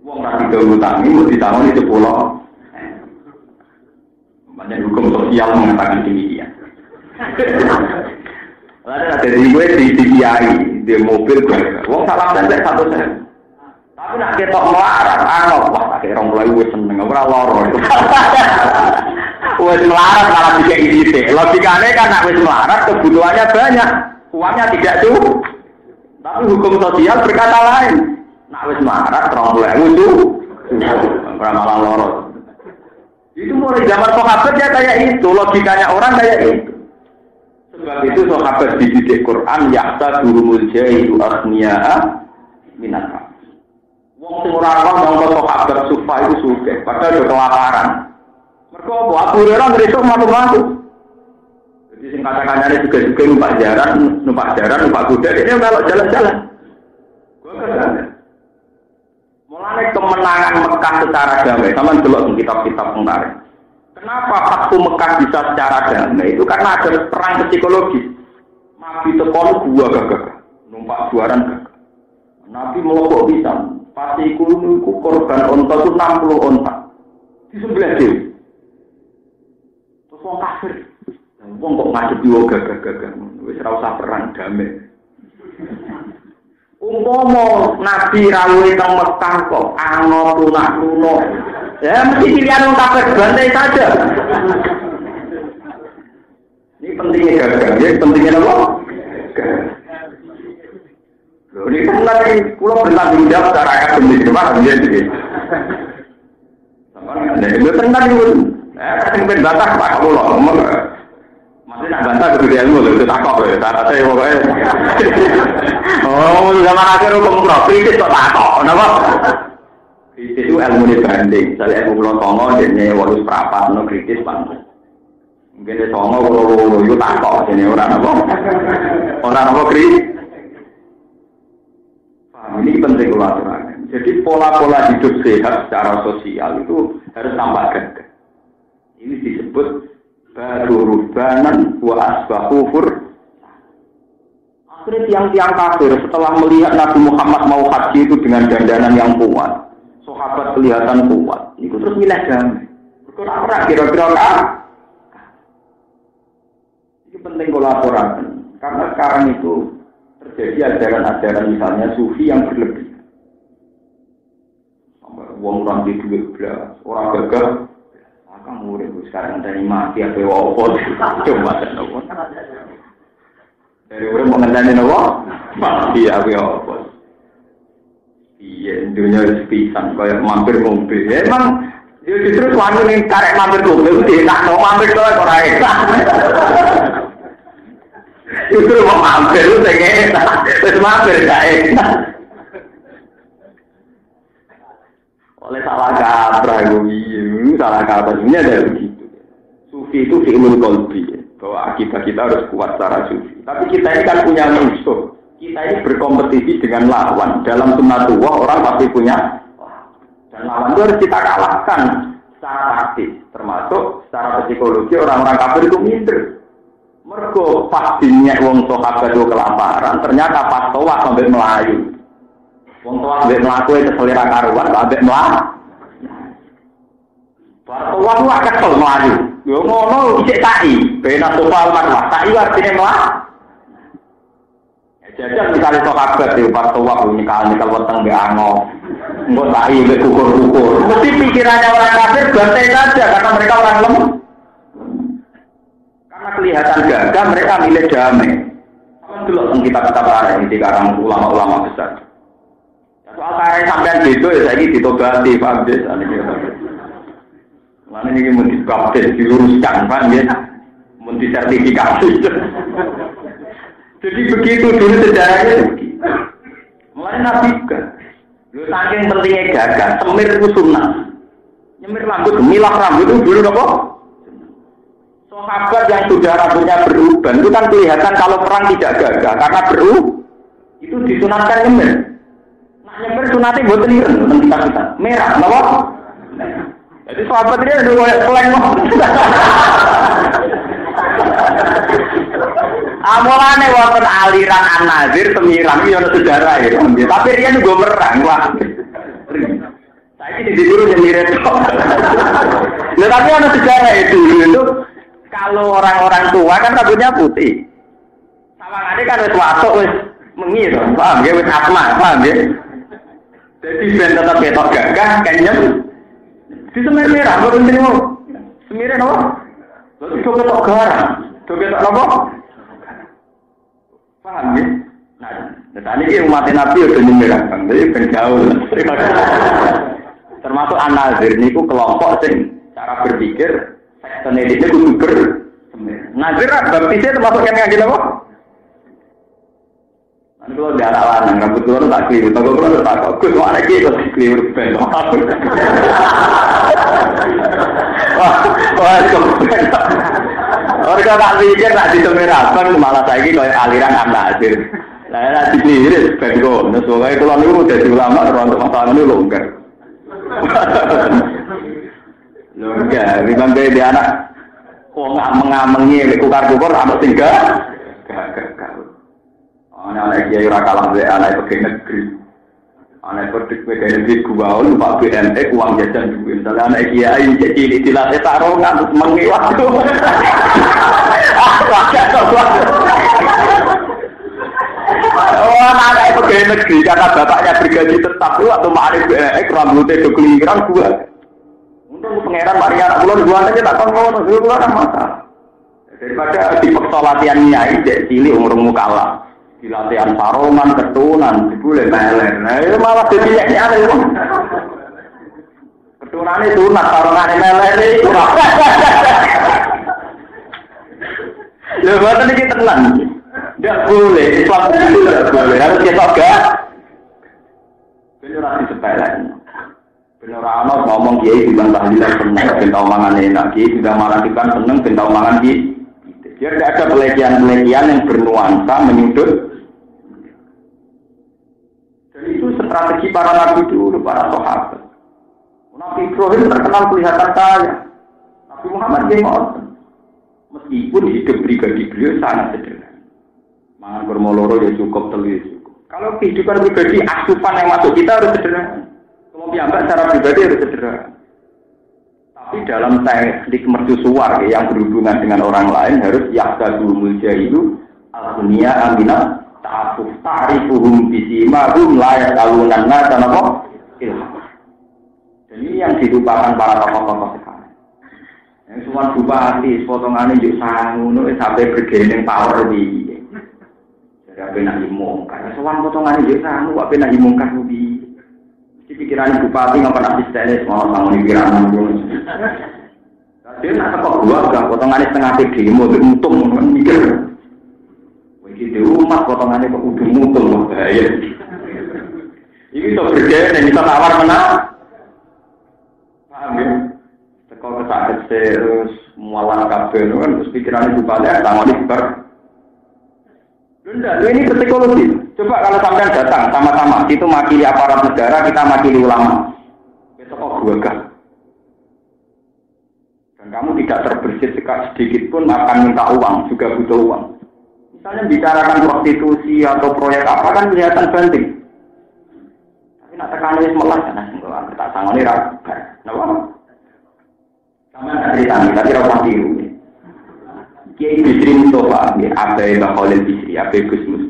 Wong ra diutangi mesti ditangoni 10. Banyak hukum sosial mengatakan demikian. Lalu ada gue di kiai, di mobil gue. Wong salam dan satu sen. Tapi nak ketok melarang, wah pakai orang mulai gue seneng, ora loro. Wis melarat malah dikei sithik. Logikane kan nek wis melarat kebutuhannya banyak, uangnya tidak cukup. Tapi hukum sosial berkata lain. Nek wis melarat 20.000 itu ora malah loro. Itu mulai zaman sahabat ya kayak itu, logikanya orang kayak itu. Sebab itu sahabat dididik Quran yahta durumul jahilu asniya'a minat. Wong sing ora ora nang sahabat sufa itu sugih, padahal yo kelaparan. Mergo apa Abu Hurairah ngresuk matu-matu. Jadi sing kata-katane juga numpak jaran, numpak kuda, dia melok jalan-jalan. Mulane kemenangan Mekah secara damai, sama delok kitab-kitab kemarin. Kenapa Fathu Mekah bisa secara damai? Itu karena ada perang psikologis. Nabi tekon dua gagah, numpak juaran gagah. Nabi melokok bisa, pasti iku korban onta itu 60 onta. Di sebelah dia. Terus wong kafir. Wong kok ngadepi wong gagah-gagah. Wis ora usah perang damai. Umpama Nabi rawuhe teng Mekah kok ana lunak-lunak. Ya mesti pilihan wong kafir bantai saja. Ini pentingnya gagah, ya pentingnya apa? Loh, ini kan lagi pulau bertanggung jawab secara akademis, gimana dia sih? Itu tentang itu, kasih pendatang pak kamu loh, ngomong. Masih nak bantah kemudian ilmu, itu takok ya, saya pokoknya. Oh, zaman akhir hukum kritis kok takok, kenapa? Kritis itu ilmu dibanding, misalnya ilmu pulau tongo, jadi walau perapat, no kritis pantas. Mungkin di tongo, kalau itu takok, jadi orang apa kritis. Ini penting ulama. Jadi pola-pola hidup sehat secara sosial itu harus tambah gagah. Ini disebut barurubanan wa asbahufur. Akhirnya tiang-tiang kafir setelah melihat Nabi Muhammad mau haji itu dengan dandanan yang kuat, sahabat kelihatan kuat. Itu terus milih damai. Berkurang kira-kira kan? Ini penting kolaborasi karena sekarang itu terjadi ajaran-ajaran misalnya sufi yang berlebihan. Wong orang di duit belas, orang gagal. Akan murid sekarang dari mati apa wapot, coba dan wapot. Dari orang mengenai wapot, mati apa wapot. Iya, dunia sepisan kayak mampir mobil. Emang justru suami yang karek mampir mobil itu tidak mau mampir doang orang itu. Justru mau mampir itu enak, terus mampir gak enak. Oleh salah kaprah itu, salah kaprah ini ada begitu. Sufi itu fi'lul qalbi, bahwa akibat kita harus kuat secara sufi. Tapi kita ini kan punya musuh. Kita ini berkompetisi dengan lawan. Dalam sunnatullah orang pasti punya. Dan lawan itu harus kita kalahkan secara taktis, termasuk secara psikologi orang-orang kafir itu minder. Mergo pas dinyek wong sahabat itu kelaparan, ternyata pas tawaf sampai melayu. Wong tawaf sampai melaku itu selera karuan, sampai melayu. Bar tawaf itu kesel melayu. Yo ngono isik tai, bena tawaf marwah, tai artinya melayu. Jajan misalnya sahabat itu pas tawaf nikal weteng mbek ango. Engko tai mbek kukur-kukur. Mesti pikirannya orang kafir bantai saja karena mereka orang lemah. Karena kelihatan gagah, mereka milih damai. Dulu kitab-kitab lain di karang ulama-ulama besar. Soal karya sampean gitu ya saya ini ditobati Pak Abdes. Mana ini mau diskaptes, diluruskan Pak ya, mau disertifikasi. Jadi begitu dulu sejarahnya begitu. Mulai Nabi juga. Lu saking pentingnya gagah, semir itu sunnah. Nyemir rambut, milah rambut itu dulu apa? Sahabat yang sudah rambutnya beruban itu kan kelihatan kalau perang tidak gagah karena itu disunatkan nyemir. Nah nyemir sunatnya buat liren, kita merah, kenapa? Jadi sahabat ini ada seleng. Amolane wonten aliran An-Nazir Semirang iki ana sejarah ya. Tapi dia juga merang wah. Saiki ditiru nyemir. Nah, tapi ada sejarah itu kalau orang-orang tua kan rambutnya putih. Sawangane kan wis watuk wis mengi to, paham ya wis asma, paham ya. Jadi ben tetap ketok gagah kenyem. Di semir merah kok penting. Semire napa? Lha iso ketok garang. Ketok napa? Paham ya? Nah, tadi ki umat Nabi udah nyemir kan, jadi ben jauh. Termasuk An-Nazir niku kelompok sing cara berpikir sektene iki kudu Nazir baptisnya termasuk yang ngaji apa? Nanti kalau di anak lanang, rambut tua tak keliru, toko tua tak kok, gus mana gitu keliru ben. Wah, orang tak pikir tak ditemerakan malah saya ini kayak aliran An-Nazir. Lah nanti keliru ben kok, soalnya kalau niku udah ulama terus masalah ini longgar. Longgar, memang dia anak. Kok ngameng-ngamengi lek kukar-kukar anak tinggal. Gak. Anak kiai ora kalah mbek anak pegawai negeri. Anak pegawai negeri gua Pak BNE uang jajan duit. Misalnya anak kiai cilik dilatih tarongan terus mengi waktu. Oh, anak pegawai negeri kata bapaknya bergaji tetap itu waktu Ma'arif BNE rambutnya do keliran gua. Untuk pangeran Maria pulau dua aja tak tahu itu kan masalah. Daripada dipaksa latihan nyai cek cilik umur mukalla, di latihan sarongan ketunan, boleh meler. Nah itu malah jadi aneh itu. Ketunan itu sunat, sarongan meler itu. Lha boten iki tenan. Ndak boleh, Islam tidak boleh. Harus kita gak. Benar disepelekan. Benar ana ngomong kiai bilang tahlilan seneng ben tau mangan enak, kiai sudah melakukan seneng ben tau mangan kiai. Dia tidak ada pelecehan-pelecehan yang bernuansa menyudut. Dan itu strategi para nabi dulu, para sahabat. Nabi Ibrahim terkenal kelihatan kaya. Nabi Muhammad dia ngoten. Meskipun hidup pribadi beliau sangat sederhana. Mangan bermoloro ya cukup, telu ya cukup. Kalau kehidupan pribadi asupan yang masuk kita harus sederhana. Kalau piyambak secara pribadi harus sederhana. Tapi dalam teknik mercusuar yang berhubungan dengan orang lain harus yahdadul jahilu al-dunia aminat ta'afuf ta'rifuhum bisimahum la yas'alunan nasa napa ilham. Dan ini yang dilupakan para tokoh-tokoh sekarang. Yang semua bupati potongannya juk sangu sampai bergening power di jadi apa nak imongkar. Semua potongannya juk sangu apa nak imongkar di pikiran bupati ngapain asistennya semua orang pikiran dia nak tekok gua gak potongannya setengah PD mau untung mikir di rumah potongannya kok udah mutung bahaya ini bisa bergaya dan bisa tawar menang paham ya tekok kesakit terus mualan kabel kan terus pikirannya bupati sama diper enggak, ini psikologi. Coba kalau sampean datang sama-sama, itu makili aparat negara, kita makili ulama. Besok kok gagah. Dan kamu tidak terbersit sedikit pun akan minta uang, juga butuh uang. Misalnya bicarakan prostitusi atau proyek apa kan kelihatan penting. Tapi nak tekan wis melas kan enggak tak sangoni ra. Napa? Sampeyan cerita nih, tapi ora tiru. Kiai Bisri Mustafa, Abai Bakholil Bisri, Abai Gusmus.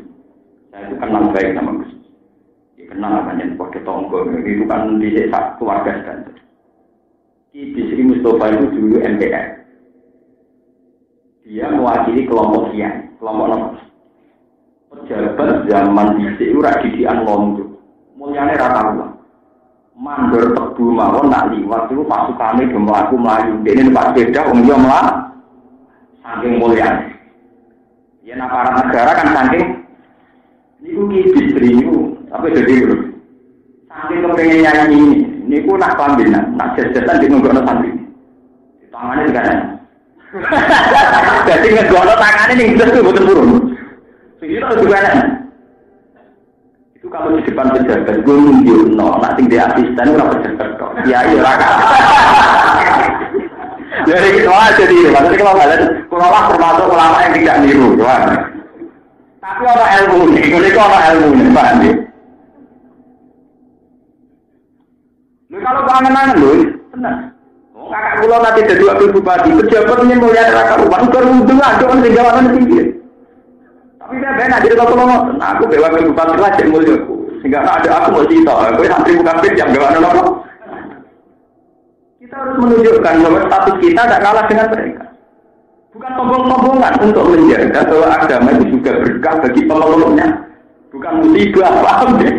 Saya itu kenal baik sama Gus. Dia kenal namanya pakai tonggo. Itu kan di desa keluarga dan. Kiai Bisri Mustafa itu dulu MPR. Dia mewakili kelompok kiai, kelompok nomor. Pejabat zaman dhisik ora didikan lonjo. Mulyane ra karuan. Mandor tebu mawon nak liwat itu pasukane do mlaku mlayu. Dene Pak Sepeda wong yo mlaku. Saking mulia. Ya aparat negara kan saking niku ki Bisri niku apa jadi lho. Saking kepengen nyanyi ini, niku nak pambinan, nak jajan di nggono santri. Tangane dikanan. Jadi nggono tangane ning jelas mboten purun. Sing itu dikanan. Itu kalau di depan pejabat gue nunjukno, nak sing di asisten ora pejabat kok. Ya iya ora. Jadi itu aja dia, maksudnya kalau nggak termasuk ulama yang tidak niru, kan? Tapi orang ilmu nih, mereka orang ilmu nih, paham ya? Lu kalau kangen-kangen lu, tenang. Kakak pulau nanti jadi wakil bupati, pejabatnya mulia neraka rumah, baru untung aja kan tinggalan tinggi. Tapi saya benar jadi kalau ngomong, aku bawa wakil bupati lah cek mulia aku, sehingga ada aku mau cerita, aku santri bukan pet yang gak ada. Kita harus menunjukkan bahwa status kita tidak kalah dengan mereka. Bukan sombong-sombongan untuk menjaga bahwa agama itu juga berkah bagi pemeluknya. Bukan musibah, paham ya?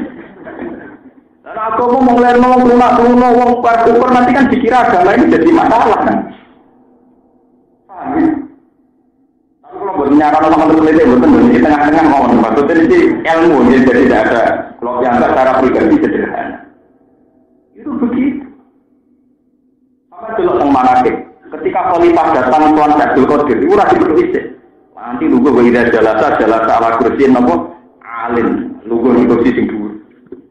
Dan aku mau mulai ngomong rumah wong ukur nanti kan dikira agama ini jadi masalah kan? Paham ya? Tapi kalau buat menyarankan teman-teman peneliti, di tengah-tengah mau maksudnya ini ilmu, jadi tidak ada kalau yang cara pribadi sederhana. Itu begitu. Apa dulu yang manakib? Ketika khalifah datang Tuan Abdul Qadir, itu rasa berdoa. Nanti lugu bagi jalasa ala kursi nopo alim, lugu di kursi sing dhuwur.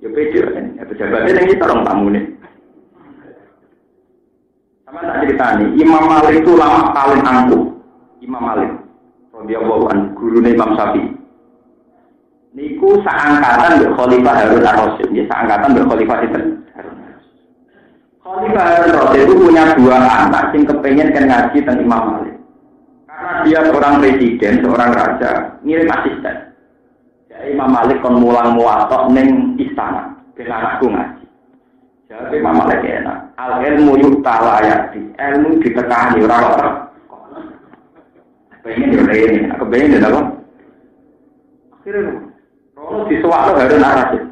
Ya beda kan, ya pejabatnya yang kita orang tamu nih. Sama tak ceritani, Imam Malik itu lama paling angkuh. Imam Malik, radhiyallahu anhu, gurune Imam Syafi'i. Niku seangkatan dengan Khalifah Harun ar-Rasyid, ya seangkatan dengan Khalifah Harun. Khalifah Harun ar-Rasyid itu punya dua anak yang kepengen kan ngaji tentang Imam Malik. Karena dia seorang presiden, seorang raja, ngirim asisten. Jadi Imam Malik kon mulang muatok neng istana, ben anakku ngaji. Jadi Imam Malik enak. Al ilmu yuktala ayati, ilmu ditekani ora ora. Pengen yo rene, aku pengen lho apa? Akhirnya kalau disuwakno Harun ar-Rasyid.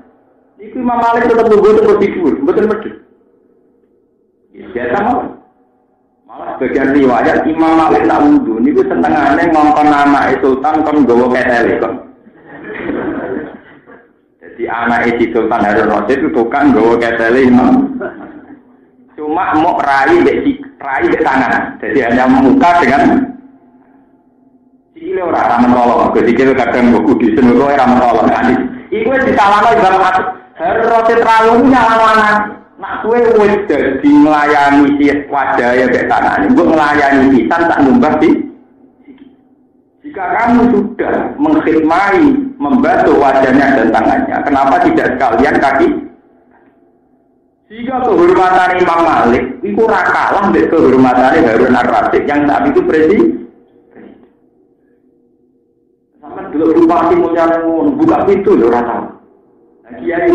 Iku Imam Malik tetep nunggu terus tidur, mboten medhit. Ya sama. Malah bagian riwayat Imam Malik tak wudu niku setengahane ngongkon anak sultan kon nggawa ketele kok. Jadi anak Sultan Harun ar-Rasyid itu tukang nggawa ketele Imam. Cuma mau rai dek tangan. Jadi hanya muka dengan sikile ora mentolong. Sikile kadang buku di senuro ora mentolong. Iku wis disalahno Imam Harun ar-Rasyid terlalu nyalahno. Nak kue wis dadi nglayani wajah ya mbek tangan. Mbok nglayani pisan tak numbah di. Jika kamu sudah mengkhidmati, membantu wajahnya dan tangannya, kenapa tidak sekalian kaki? Jika kehormatan Imam Malik itu kalah dengan kehormatan Harun ar-Rasyid yang saat itu presiden. Sampai dulu bupati buka pintu loh rata. Kiai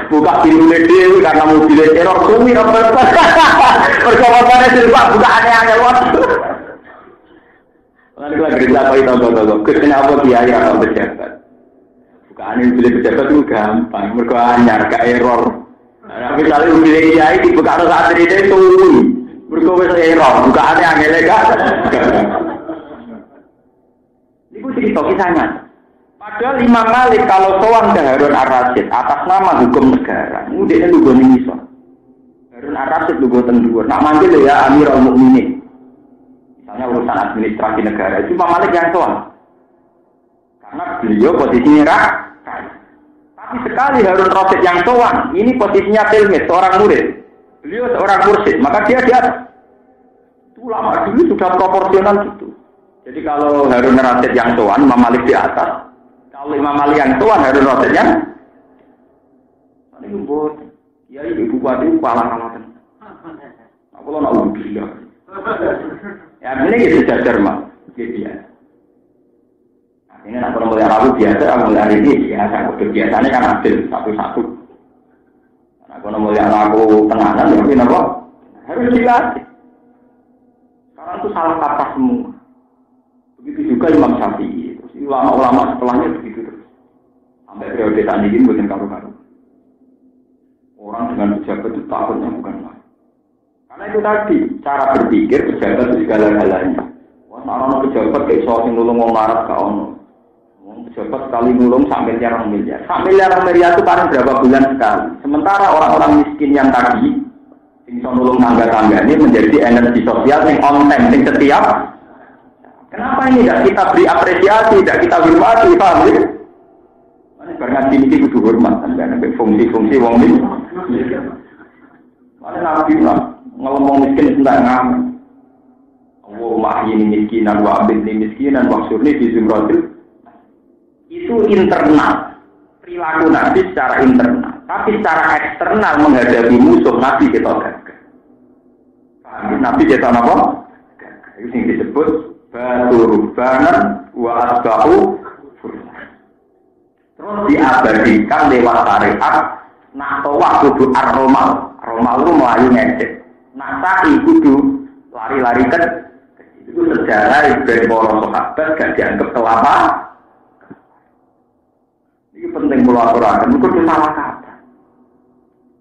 buka pintu dia karena mobilnya teror sumi apa percobaannya silap buka aneh-aneh waktu. Lalu lagi cerita itu kenapa kiai atau pejabat? Bukaan mobil pejabat itu gampang, mereka anyar ke error. Nah, misalnya mobil kiai dibuka saat ini itu mereka bisa error, bukaannya aneh lega. Ini cerita kisahnya. Padahal Imam Malik kalau sowan ke Harun ar-Rasyid atas nama hukum negara, dia lugu ning iso. Harun ar-Rasyid lugu teng dhuwur. Nak manggil ya Amirul Mukminin. Misalnya urusan administrasi negara itu Imam Malik yang sowan. Karena beliau posisinya rakyat. Tapi sekali Harun ar-Rasyid yang sowan, ini posisinya tilmid, seorang murid. Beliau seorang mursyid, maka dia di atas. Itu lama dulu sudah proporsional gitu. Jadi kalau Harun ar-Rasyid yang sowan, Imam Malik di atas. Kalau Imam Malik yang tuan Harun ar-Rasyid yang ini buat ya ibu bupati kalah-kalahan. Aku lo nak ubi ya. Ya ini gitu jajar mah, gitu ya. Ini nak mulai Rabu biasa, mulai ini biasa. Udah biasanya kan adil satu-satu. Aku mulai Rabu tenanan, tapi apa? Harus dilatih. Sekarang itu salah kata semua. Begitu juga Imam Syafi'i. Ulama-ulama setelahnya begitu terus. Sampai periode tadi ini bukan karu-karu. Orang dengan pejabat itu takutnya bukan main. Karena itu tadi, cara berpikir pejabat itu segala-galanya. Wah, orang pejabat kayak soal nulung mau marah ke ono. Pejabat sekali nulung sampai miliar. Sampai miliar itu paling berapa bulan sekali. Sementara orang-orang miskin yang tadi, yang nulung tangga-tangga ini menjadi energi sosial yang on time, yang setiap. Kenapa ini tidak kita beri apresiasi, tidak kita hormati, paham ya? Karena ini butuh hormat, karena fungsi-fungsi wong ini. Mana nabi lah, ngomong miskin tidak ngamen. Allah mahini miskinan, wa abidni miskinan, wa surni di zumratil. Itu internal, perilaku nabi secara internal. Tapi secara eksternal menghadapi musuh nabi kita gagal. Paham? Nabi kita apa? Itu yang disebut Baturbanan wa asbahu. Terus diabadikan lewat syariat nak tawak kudu ar-romal. Romal itu melayu ngecek. Nak sa'i kudu lari-lari kan itu sejarah ibn para sahabat gak dianggap kelapa. Ini penting kula aturaken itu salah kata.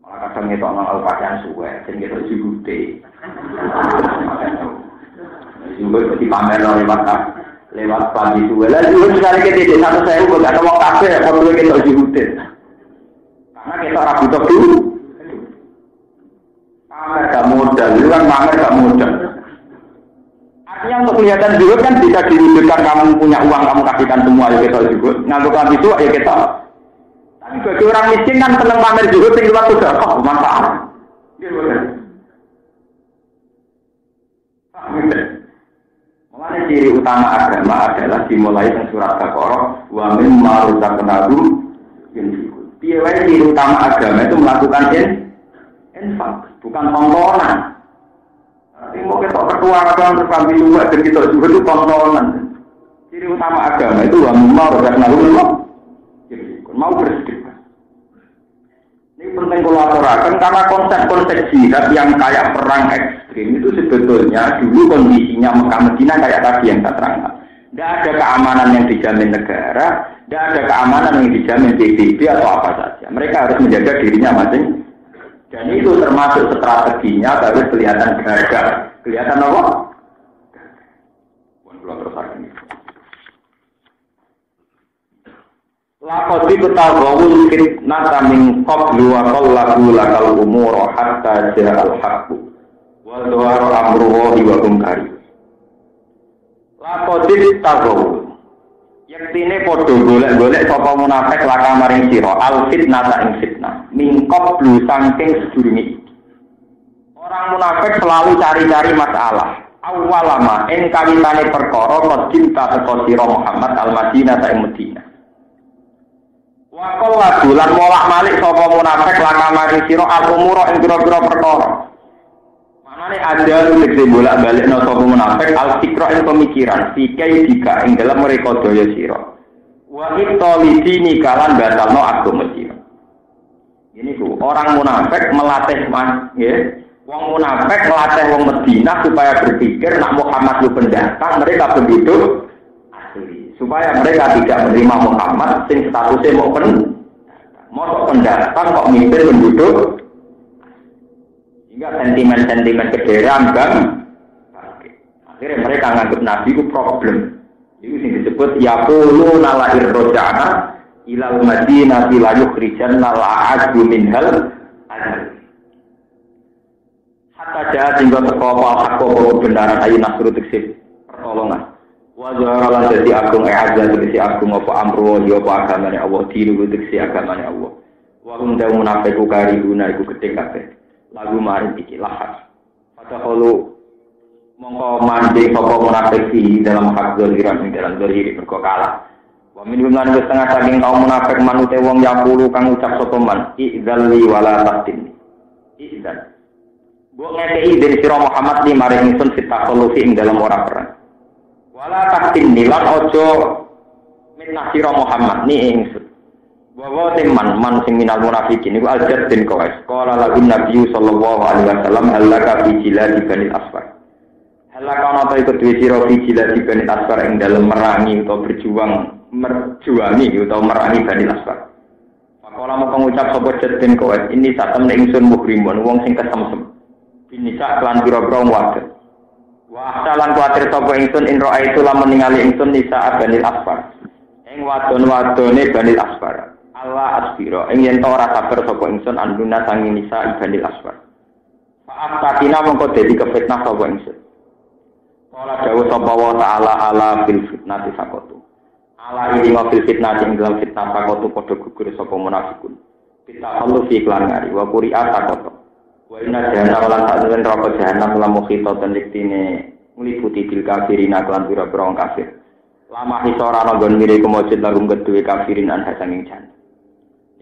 Malah kadang ngetok nang al-pakaian suwe sing ngetok jugute. Juga dipamer lewat pagi suwe. Lah juga misalnya kita di satu saya kok gak ada wong kabeh kok ngetok jugute. Karena kita ora butuh dulu. Pamer gak modal, itu kan pamer gak modal. Artinya untuk kelihatan zuhud kan bisa diwujudkan kamu punya uang, kamu kasihkan semua ya kita zuhud. Nganggo kami itu ya kita. Tapi bagi orang miskin kan seneng pamer zuhud sing luwih sudah kok manfaat. Gitu kan. Mulai ciri utama agama adalah dimulai dari surat Al-Baqarah wa mimma razaqnahum yunfiqun. Piye wae ciri utama agama itu melakukan infak, bukan tontonan. Tapi mau kita pertuaran terkami juga dan kita juga itu tontonan. Ciri utama agama itu wa mimma razaqnahum mau bersedekah. Ini penting kolaborasi karena konsep-konsep jihad yang kayak perang ekstrim itu sebetulnya dulu kondisinya Mekah Madinah kayak tadi yang saya terangkan. Tidak ada keamanan yang dijamin negara, tidak ada keamanan yang dijamin PBB atau apa saja. Mereka harus menjaga dirinya masing. Dan itu termasuk strateginya harus kelihatan gagah. Kelihatan apa? Laqad bitawul fitnah min qablu wa qallahu lakal umur hatta ja'al haqqu wa dawara amruhu wa hum karim. Laqad bitawul yektine padha golek-golek sapa munafik laka maring sira al fitnah ing fitnah min qablu saking sedurunge iki. Orang munafik selalu cari-cari masalah. Awalama ing kawitane perkara qadimta teko sira Muhammad al-Madinah ta ing Madinah. Wakil ladulan molak-malik sapa munafik laka mari sira al-umura ing pira-pira perkara. Manane ada sing bolak-balikno sapa munafik al-fikra ing pemikiran, sikai dika ing dalam mereka daya sira. Wa iqtalidini kalan batalno agama sira. Ini tuh orang munafik melatih nggih. Wong munafik melatih wong Madinah supaya berpikir nak Muhammad itu pendatang, mereka penduduk supaya mereka tidak menerima Muhammad sing statusnya mau pendatang kok mimpin penduduk hingga sentimen-sentimen kederaan bang akhirnya mereka nganggap Nabi itu problem itu yang disebut yaqulu nalair rojana ilal madinah la yukhrijanna la'adu minhal hatta jahat hingga terkopal hakko kebenaran ayu nasru teksib pertolongan wajah lan dadi agung azza tegese agung apa amru ya apa agamane Allah diru tegese agamane Allah wa hum da munafiqu karibuna iku gedhe kabeh lagu mari iki lahas pada kalau mongko mandi sapa munafik di dalam hak zaliran ing dalam zaliri mergo kalah wa min lan setengah saking kaum munafik manute wong yaqulu kang ucap sapa man idzalli wala tastin idzal mbok ngekeki dari sira Muhammad li maring ingsun fitakhulufi ing dalam ora perang wala taktin nilan ojo minna sira Muhammad ni ingsun bahwa teman man sing minal munafikin iku ajat den kawes qala la nabi sallallahu alaihi wasallam halaka fi jiladi bani asfar halaka ana ta iku duwe sira fi jiladi bani asfar ing dalem merangi utawa merjuangi utawa merangi bani asfar maka mau pengucap sapa den kawes ini satem ingsun muhrimun wong sing kesemsem binika lan pira-pira wadon wa salan kuatir sapa ingsun in raaitu lamun ningali ingsun nisa Banil Asfar ing wadon-wadone Banil Asfar Allah asbira ing yen ora sabar sapa ingsun anduna sangi nisa Banil Asfar faat tatina mongko dadi kefitnah sapa ingsun ora dawuh sapa wa taala ala fil fitnati sakotu ala ini wa fil fitnati ing dalam fitnah sakotu padha gugur sapa munafikun kita perlu iklan ngari wa quri'at sakotu wa inna jahannam lan ta'zan neraka jahannam lamu khitatan liktine ngliputi bil kafirin lan pira-pira wong kafir. Lama hisora nggon mire kemujud larum kedue kafirin an hasanging jan.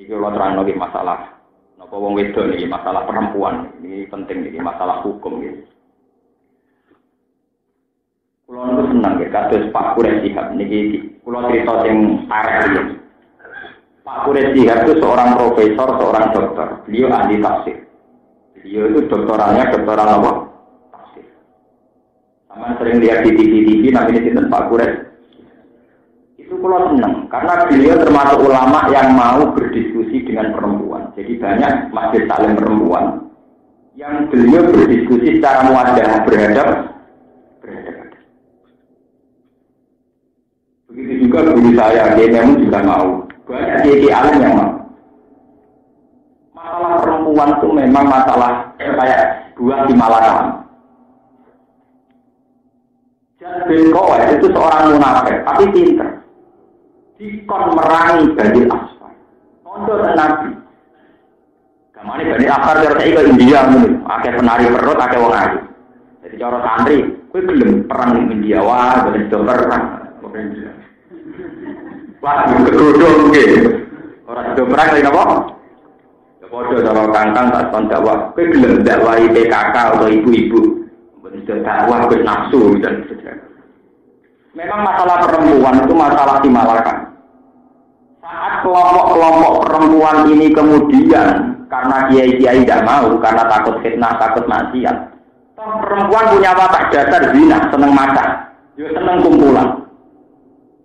Iki kula terangno iki masalah napa wong wedok iki masalah perempuan. Ini penting iki masalah hukum iki. Kula niku seneng nggih kados Pak Quraisy Shihab niki kula crita sing arek iki. Pak Quraisy Shihab itu seorang profesor, seorang dokter. Beliau ahli tafsir. Beliau itu doktoral apa? Tafsir. Sama sering lihat di TV namanya Sinten Pak Kures. Itu kalau senang karena beliau termasuk ulama yang mau berdiskusi dengan perempuan. Jadi banyak majelis taklim perempuan yang beliau berdiskusi secara muadah berhadap. Begitu juga guru saya, Kiai juga mau. Banyak Kiai alim yang mau. Masalah perempuan itu memang masalah kayak buah di Malaka. Jan bin Qawais itu seorang munafik, tapi pinter. Dikon merangi Bani Asfar. Kondo dan Nabi. Gamane Bani Asfar terus ke India ngono. Akeh penari perut, akeh wong ayu. Jadi cara santri, kowe gelem perang ning India wae, boleh do perang. Wah, kegodhong nggih. Ora do perang lha napa? Ya padha karo kangkang tak kon dakwah. Kowe gelem dakwahi PKK atau ibu-ibu. Ben dakwah wis nafsu dan sebagainya. Memang masalah perempuan itu masalah di Malaka. Saat kelompok-kelompok perempuan ini kemudian karena kiai-kiai tidak mau, karena takut fitnah, takut maksiat. Perempuan punya watak dasar zina, seneng makan, juga seneng kumpulan.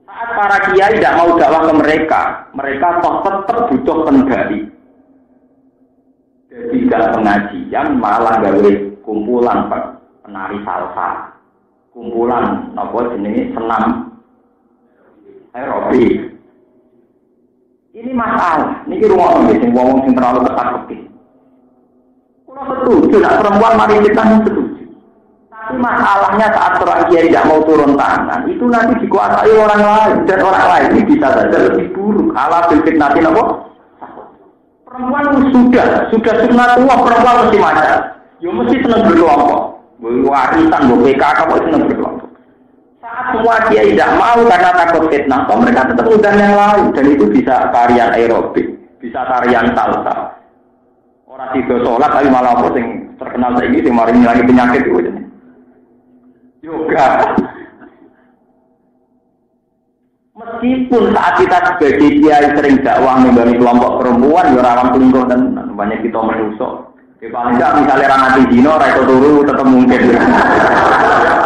Saat para kiai tidak mau dakwah ke mereka tetap butuh pendali. Jadi tidak pengajian malah gawe kumpulan penari salsa. Kumpulan apa jenenge senam aerobik. Ini masalah. Niki ruang nggih sing wong sing terlalu ketat kepik. Kulo setuju nek perempuan mari kita setuju. Tapi masalahnya saat orang kiai tidak mau turun tangan, itu nanti dikuasai orang lain dan orang lain ini bisa saja lebih buruk. Ala bil fitnatin apa? Perempuan sudah sunatullah perempuan mesti macam. Yo mesti seneng berkelompok. Warisan, PKK, kok senang berkelompok. Saat semua dia tidak mau karena takut fitnah, mereka tetap undang yang lain. Dan itu bisa tarian aerobik, bisa tarian salsa. Orang tidur sholat, tapi malah apa yang terkenal kayak gitu, mari ngilangi penyakit itu. Yoga. Meskipun saat kita sebagai kiai sering dakwah membagi kelompok perempuan, ya rawan selingkuh dan banyak kita menusuk. Ya paling tidak misalnya rangat di dino, rakyat turu tetap mungkin.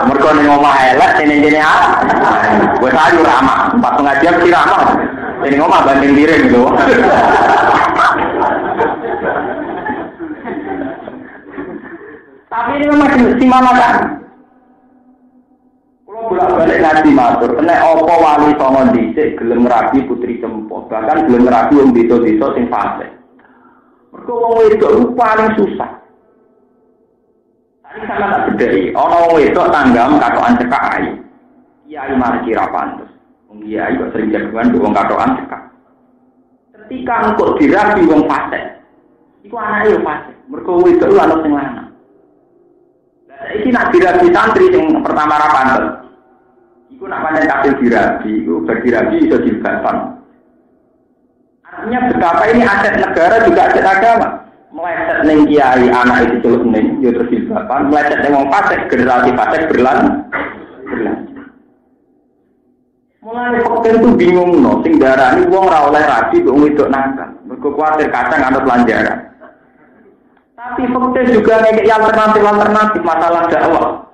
Mereka ngomong elek, ini gue sayur ramah, pas pengajian sih ramah. Ini ngomong banding diri gitu. Tapi ini memang di mana kan? Kalau bolak-balik ngaji matur, kena opo wali songo dhisik gelem rabi putri Cempo, bahkan gelem rabi wong desa-desa sing fasik. Mergo wong wedok paling susah. Tadi sama tak bedhei, ana wong wedok tanggam katokan cekak ayu. Kiai marji ra pantes. Wong kiai kok sering jagoan wong katokan cekak. Ketika engko dirabi wong fasik, iku anake yo fasik. Mergo wedok lu ana sing lanang. Lah saiki nak dirabi santri sing pertama ra pantes. Iku nak pancen kabeh dirabi, iku berdirabi iso jilbaban. Artinya betapa ini aset negara juga aset agama. Meleset neng kiai anak itu celuk neng, dia terus jilbaban. Meleset neng wong fasik, generasi fasik berlanjut. Mulai fakir itu bingung no, sing darani wong ora oleh rabi kok wedok nakal. Mergo kuwatir kacang anut lanjaran. Tapi fakir juga ngekek alternatif masalah dakwah.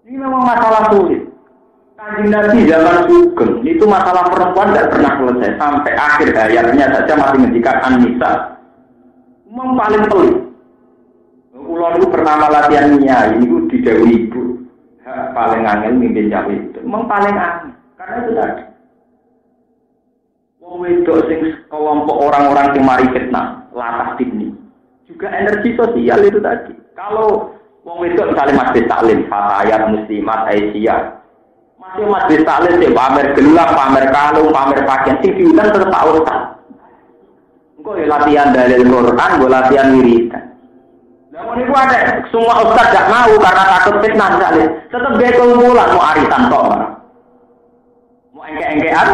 Ini memang masalah sulit. Kanjeng Nabi zaman Sugeng itu masalah perempuan tidak pernah selesai sampai akhir hayatnya saja masih mendikat An-Nisa. Memang paling pelik. Ulun itu pernah latihan nyai itu didhawuhi ibu. Paling angel mimpin cawe itu. Memang paling angel karena itu tadi. Wong wedok sing kelompok orang-orang yang mari fitnah, latah ini. Juga energi sosial itu tadi. Kalau wong wedok misalnya masjid taklim, fatayat muslimat Aisyah. Masih masjid taklim sih pamer gelap, pamer kalung, pamer pakaian sing diundang tetep urusan. Engko ya latihan dalil Quran, go latihan wiridan. Lah niku ada semua ustaz gak mau karena takut fitnah misalnya. Tetep gawe kumpulan mau arisan kok. Mau engke-engkean.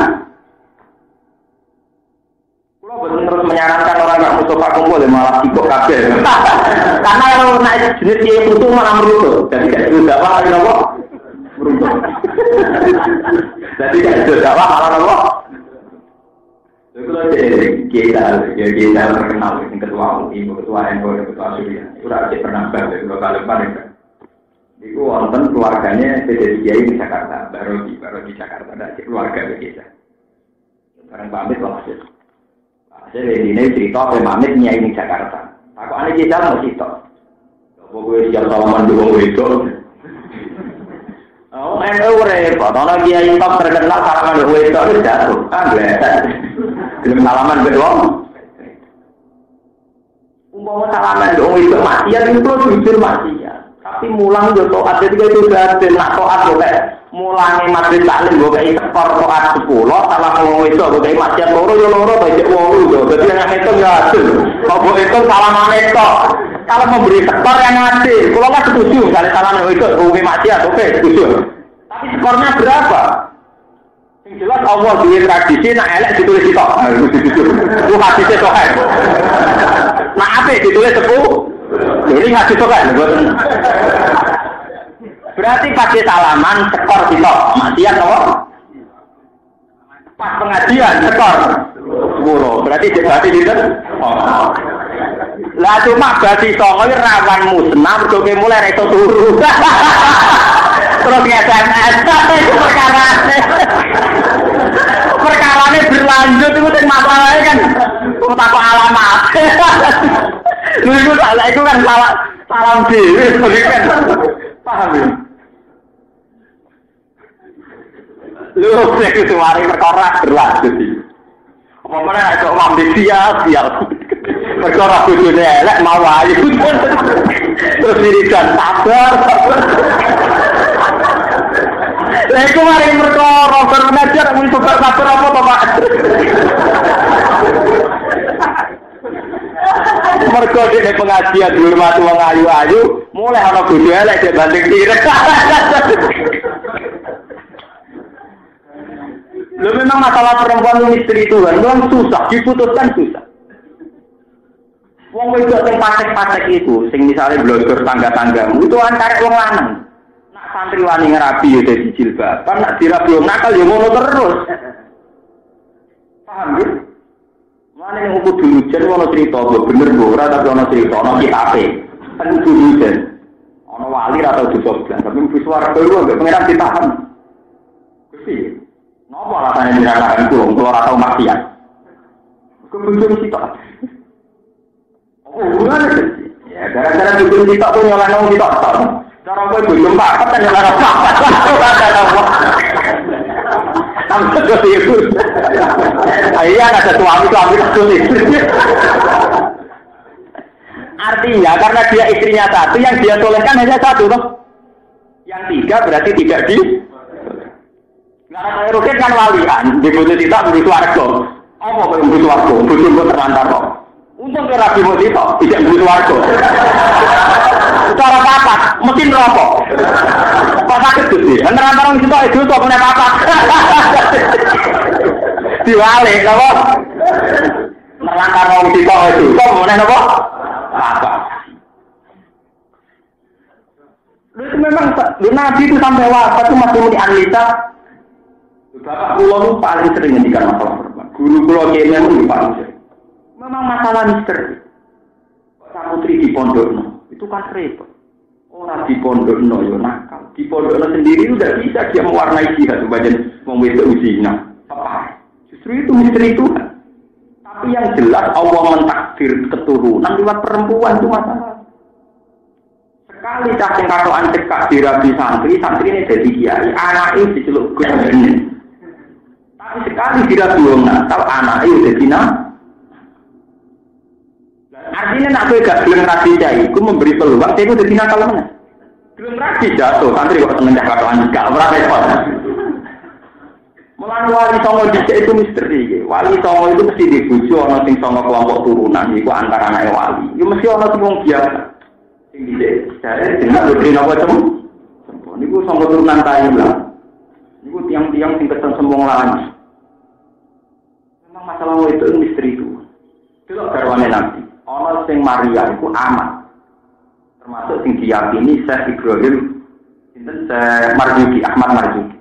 Kulo boten terus menyarankan orang gak Mustafa kumpul malah sibuk kabeh. Karena kalau naik jenis kiai putu malah meruntuh. Jadi gak sudah apa kok. Jadi kan sudah malah nopo. Itu kita terkenal, yang ketua UI, ketua NU, ketua Surya. Itu tidak pernah balik ke kali paling. Itu wonten keluarganya jadi kiai di Jakarta, baru di Jakarta, ada keluarga begitu. Sekarang pamit langsung. Saya ini cerita pamit nyai di Jakarta. Aku aneh kita mau cerita. Pokoknya siap salaman dulu itu. Oh, NU repot. Kalau kiai top terkenal salaman dulu itu harus jatuh. Kan belum salaman belum. Umpama salaman dulu itu maksiat itu jujur maksiat. Tapi mulang yo toat jadi itu berarti nak toat yo mulangi majlis taklim gue kayak tekor toat 10 salah ngomong itu gue kayak maksiat loro yo loro baik 8 yo jadi yang itu nggak adil kalau itu salaman itu kalau memberi tekor yang adil kalau nggak setuju misalnya salaman itu gue maksiat oke setuju tapi tekornya berapa yang jelas Allah di tradisi nak elek ditulis itu itu hadisnya sohail nah apa ditulis 10 jadi hadis sohail berarti pakai salaman tekor kita maksiat apa? Pas pengajian tekor 10 berarti gitu lah cuma berarti soalnya rawan musnah berdoa mulai itu turu terus SMS itu perkaranya berlanjut itu masalahnya kan apa alamat itu kan salam diri kan paham ya? Lu itu mari perkara berlanjut iki. Apa meneh kok mambe siap. Perkara bojone elek mau ayu. Terus wiridan sabar. Lah iku mari perkara bermengajar mung sabar apa to, Pak? Mergo dene pengajian dihormati wong ayu-ayu, mulai ana bojo elek dhek banding tirek. Lho memang masalah perempuan misteri itu kan, memang susah, diputuskan susah. Wong wedok sing patek-patek itu, sing misalnya blogger tangga-tanggamu itu antara wong lanang. Nak santri wani ngerabi ya dadi jilbaban, nak dirabi wong nakal ya ngono terus. Paham ya? Mana yang aku dulu jen ono cerita, bener ora tapi ono cerita, ono kitabe. Kan dulu jen. Ono wali atau disoblan, tapi mesti suara kowe enggak pengeran ditahan. Gusti. Napa alasannya dirasakan kurung, keluar atau maksiat? Kebencian kita. Oh, bukan sih. Ya, gara-gara kebencian kita tuh nyolong kita. Cara gue bujum papat kan nyolong papat. Sampai seperti itu. Iya, ada suami satu istri. Artinya, karena dia istrinya satu, yang dia solehkan hanya satu, toh. Yang tiga berarti tidak di. Karena Rukin kan walian, dibutuh kita butuh warga. Apa yang butuh warga? Butuh terlantar kok. Untung ke Rabi Mutito, tidak butuh warga. Cara papat, mesin rokok. Kok sakit sih? Terlantar orang kita itu kok punya papat. Diwalik, apa? Terlantar orang kita itu kok punya apa? Papat. Itu memang Nabi itu sampai wafat itu masih muni Anlita. Bapak pulau itu paling sering ngendikan masalah perempuan. Guru pulau kayaknya itu paling sering. Memang masalah misteri. Putri di pondokno itu kan repot. Orang di pondokno yo nakal. Di pondokno sendiri udah bisa dia mewarnai jihad sebagian memwedok zina. Apa? Justru itu misteri Tuhan. Tapi yang jelas Allah mentakdir keturunan lewat perempuan itu masalah. Sekali cacing katoan cekak dirabi santri ini jadi kiai. Anaknya diceluk gue. Tapi sekali tidak buang nakal, anak itu jadi nak. Artinya nak gue gak belum rapi cai, gue memberi peluang, saya itu jadi nakal mana? Belum rapi jatuh, santri kok seneng cakap tuan gak berapa repot. Mulai wali songo dicek itu misteri, wali songo itu mesti dibujuk, orang sing songo kelompok turunan, itu antara anak wali. Itu mesti orang sing biasa. Sing dicek, saya dengan beri apa cemu? Ini gue songo turunan tayu lah. Ini gue tiang-tiang sing keteng sembong lagi. Masalah itu misteri itu. Itu garwane Nabi. Ono sing Maria itu amat. Termasuk sing diyakini Syekh Ibrahim, sinten Syekh Marzuki, Ahmad Marzuki.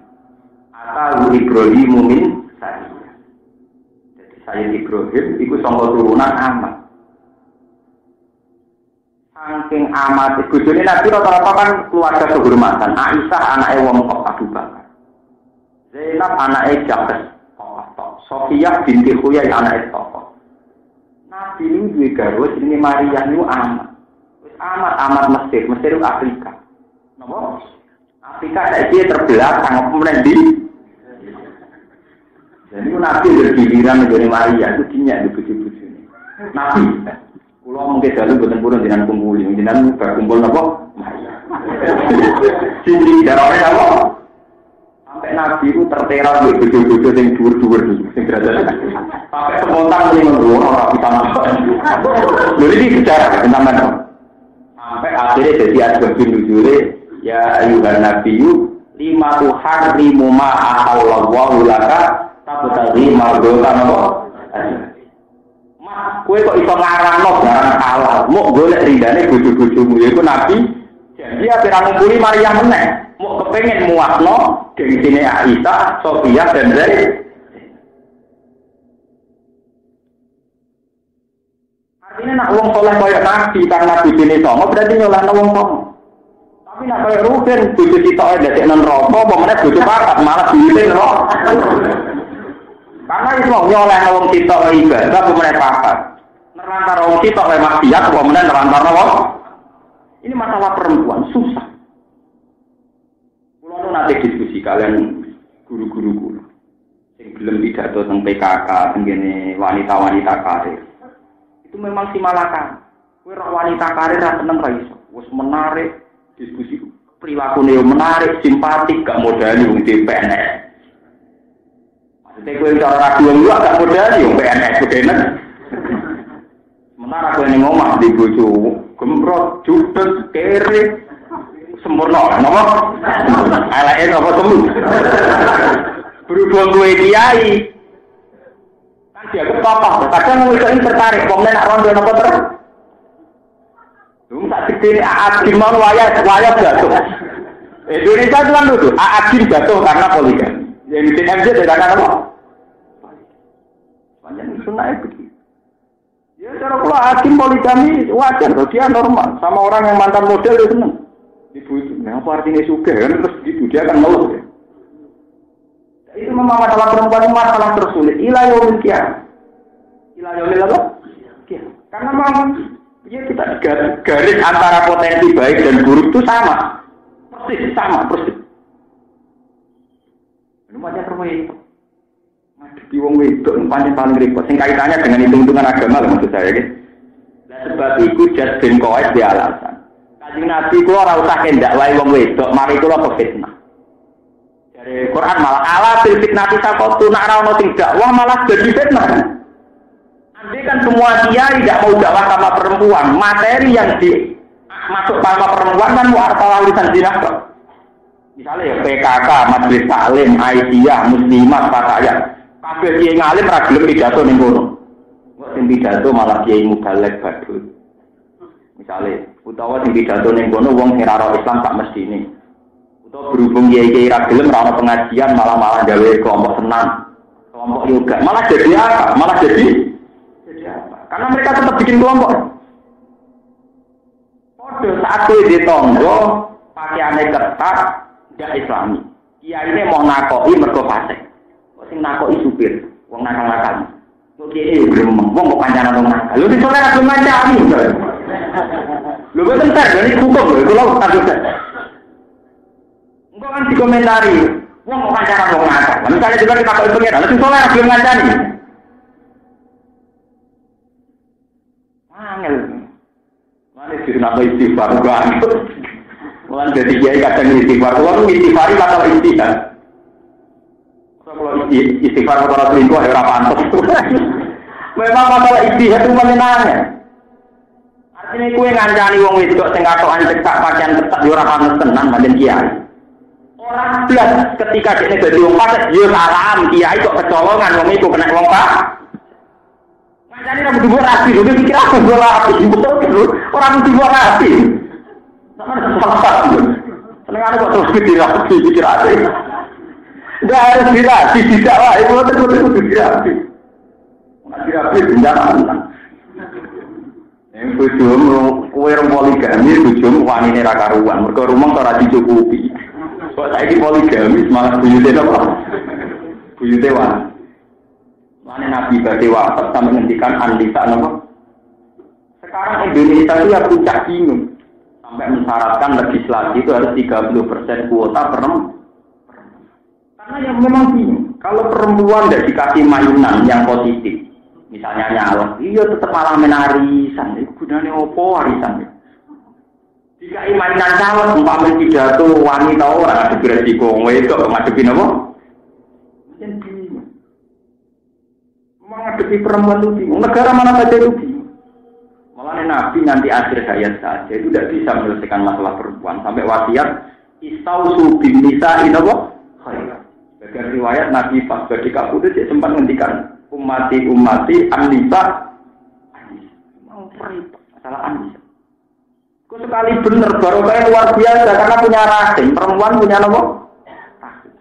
Atau Ibrahim Mumin saya. Jadi saya Ibrahim itu sangka turunan amat. Saking amat bojone Nabi rata-rata kan keluarga kehormatan. Aisyah anake wong kok Abu Bakar. Zainab anake Jabes. Sofiyah binti Huyai anake tokoh. Nabi ini duwe garwa jenenge Maria niku amat. Wis amat Mesir Afrika. Napa? Afrika saiki terbelah sangat menendi. Jadi Nabi bergiliran menjadi Maria itu dinyak di bojo-bojone. Nabi kula mungkin dalu boten purun jenengan kumpuli, jenengan berkumpul napa? Maria. Sing darane napa? Sampai Nabi itu terterar di bojo-bojo sing dhuwur-dhuwur sing derajat. Sampai spontan muni ngono ora bisa napa. Lha iki bicara tenan. Sampai akhirnya jadi asbab nuzule ya ayuhan nabiyyu lima tuharrimu ma ahallallahu laka tabtaghi mardhatan apa? Mas, kowe kok iso ngarangno barang halal, mok golek rindane bojo-bojomu yaiku Nabi. Jadi ape ra ngumpuli Maryam meneh, mok kepengin muasno gengsine Aisyah, Sofiyah dan Zaid. Artinya nak wong soleh kaya Nabi karena bojone songo berarti nyolahno wong songo. Tapi nak kaya Ruben bojo sitoke ndadekno neraka apa meneh bojo papat malah diwiling neraka. Karena itu nyolehno wong sitok ibadah apa meneh papat. Nerantar wong sitok wae maksiat apa meneh nerantar wong. Ini masalah perempuan susah. Kulo nanti diskusi kalian guru-guru kulo. Sing gelem pidato teng PKK tengene wanita-wanita karir. Itu memang si Malaka. Kowe wanita karir ra seneng ra iso. Wis menarik diskusi prilakune yo menarik, simpatik, gak modali wong PNS. Maksudnya kowe cara radio yo gak modali wong PNS bener. Sementara kowe ning omah di bojo gemprot, judes, kere, sempurna, napa? Eleke napa temu? Berhubung kowe kiai dia kepapa, kadang wong iki tertarik, wong nek rondo napa terus. Wong sak gede Aadin mau wayah jatuh. Indonesia itu kan dulu, Aadin jatuh karena poligami. Yang bikin MJ karena apa? Banyak sunah begitu. Ya cara kalau Aadin poligami wajar, dia normal. Sama orang yang mantan model dia seneng. Ibu itu, apa artinya suka kan terus gitu dia akan mau. Itu memang masalah perempuan itu masalah tersulit. Ila yaumil qiyamah. Ila yaumil apa? Karena memang ya kita garis antara potensi baik dan buruk itu sama. Persis. Ini macam perempuan itu. Ngadepi wong wedok pancen paling repot. Sing kaitannya dengan hitung-hitungan agama maksud saya gitu. Nah sebab itu jas ben koes di alasan. Kanjeng Nabi kula ora usah kendak wae wong wedok, mari kula fitnah. Dari Quran malah ala fil fitnati saqatu nak ra ono sing dakwah malah jadi fitnah. Andai kan semua kiai tidak mau dakwah sama perempuan, materi yang masuk sama perempuan kan muartalah lisan dinah. Misalnya ya PKK, Majelis Taklim, Aisyah, Muslimat, Fatayat. Kabeh kiai ngalim ra gelem pidato ning kono. Kok sing pidato malah kiai mubalek badut. Misalnya utawa sing pidato ning kono wong sing ora Islam tak mestine. Atau berhubung kiai ra gelem ra ono pengajian malah gawe kelompok senam, kelompok yoga. Malah jadi apa? Malah jadi apa? Karena mereka tetap bikin kelompok. Pada saat kowe ditonggo pakaiane ketat gak Islami. Kiai ini mau nakoki mergo fasik. Kok sing nakoki supir, wong nakal-nakal. Kok kiai yo gelem wong kok kancanan wong nakal. Lho disoleh ra gelem ngancani. Lho boten ter, jadi hukum lho kula takut. Enggak kan dikomentari, wong kok kancanan wong nakal. Misalnya juga kita kok pengen, lha disoleh ra gelem ngancani. Angel. Mane dirnapa istighfar banget. Mulan jadi kiai kadang istighfar, kalau istighfari masalah istighfar. Kalau istighfar masalah selingkuh ya ora pantes. Memang masalah istighfar itu menenangnya. Artinya kowe ngancani wong wedok sing katokan cekak pakaian ketat yo ora pantes tenan pancen kiai. Ora blas ketika dekne dadi wong fasik yo salam kiai kok kecolongan wong iku kena wong pak. Ngancani ra kudu rapi, lho pikir aku ora rapi, ora kudu rapi. Seneng kok terus pikir ate. Ndak harus dirapi, tidak lah, itu terus dirapi. Nek dirapi bencana. Yang bojomu kowe rong poligami ujung wanine ra karuan. Mergo rumeng ora dicukupi. Kok saiki poligami malah buyute apa? Buyute wan. Mane Nabi badhe wafat sampe ngendikan andika napa? Sekarang Indonesia itu ya puncak bingung. Sampai mensyaratkan legislasi itu harus 30% kuota perempuan. Karena yang memang bingung. Kalau perempuan tidak dikasih mainan yang positif, misalnya nyalon, iya tetap malah menarisan. Itu gunanya apa warisan? Jika mainan calon, umpamanya pidato wanita orang ada beresiko, itu menghadapi apa? Mungkin bingung. Menghadapi perempuan itu bingung. Negara mana saja itu bingung. Malah Nabi nanti akhir hayat saja itu tidak bisa menyelesaikan masalah perempuan. Sampai wasiat, istausu bin nisa itu apa? Bagian riwayat Nabi pas bagi kabut itu sempat menghentikan umati anisa mau perintah masalah anisa. Kau sekali benar baru kayak luar biasa karena punya rahim perempuan punya apa?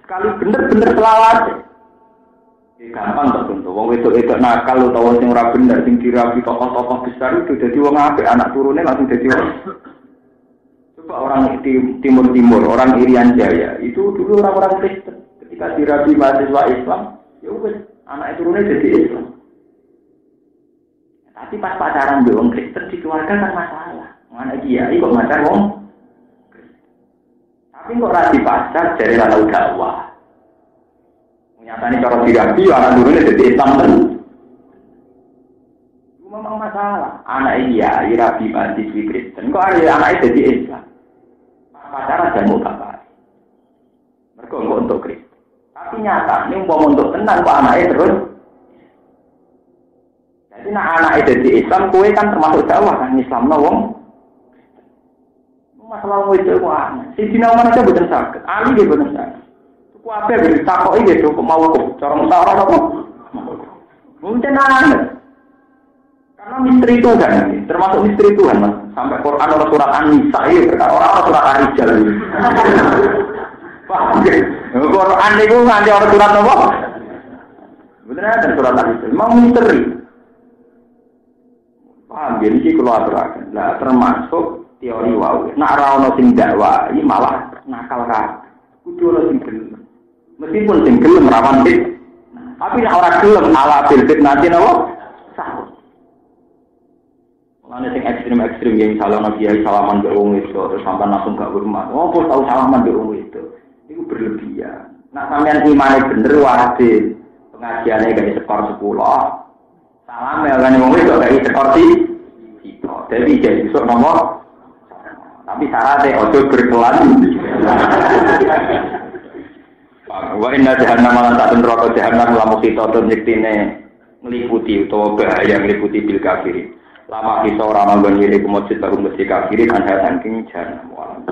Sekali benar selawat. Gampang tak tentu. Wong itu nakal atau sing ora bener sing dirabi tokoh-tokoh besar itu jadi wong apik anak turunnya langsung jadi orang. Coba orang timur orang Irian Jaya itu dulu orang-orang Kristen. Ketika dirabi mahasiswa Islam, ya wes anak turunnya jadi Islam. Tapi pas pacaran dengan orang Kristen di keluarga kan masalah. Mana kiai kok pacar wong? Tapi kok ra dipacar dari lalu dakwah. Nyatanya cara dirabi anak turunnya jadi Islam kan. Itu memang masalah. Anak kiai rabi mahasiswa Kristen kok ada anaknya jadi Islam. Pacaran dan mau bapak. Mereka enggak untuk Kristen. Tapi nyata, ini mau untuk tenang kok anaknya terus. Jadi nak anaknya jadi Islam, kue kan termasuk dakwah kan Islam wong. Masalah wong itu aneh. Si Dina mana aja bukan sakit, Ali dia bukan sakit. Tuku apa yang ditakoi dia cukup mau kok, corong sarong apa? Mungkin aneh. Karena misteri Tuhan, termasuk misteri Tuhan mas. Sampai Quran atau surat An-Nisa ini berkata orang surat Ar-Rijal. Quran itu nganti orang surat apa? Benar ada surat Al-Isra. Memang misteri. Paham jadi sih kalau aturakan. Nah termasuk teori wau. Nak rawon sing dakwah ini malah nakal kan. Kudu ono sing gelem. Meskipun sing gelem rawan fit. Tapi nak ora gelem ala bil nanti napa? Sah. Mana sing ekstrim yang salah nabi salaman ke wong itu terus sampai langsung gak hormat. Oh, kok tahu salaman ke wong itu? Itu berlebihan. Nak sampean imane bener wajib. Pengajiannya gak sekor 10. Salam ya kan wong itu gak sekor 3. Jadi jadi besok nomor. Tapi syaratnya ojo berkelan. Wa inna jahannam lan satun neraka jahannam lamu sitatun yektine ngliputi utawa bahaya ngliputi bil kafirin. Lama kisah orang manggon yiri kumujud baru mesti kafirin anha saking jahannam.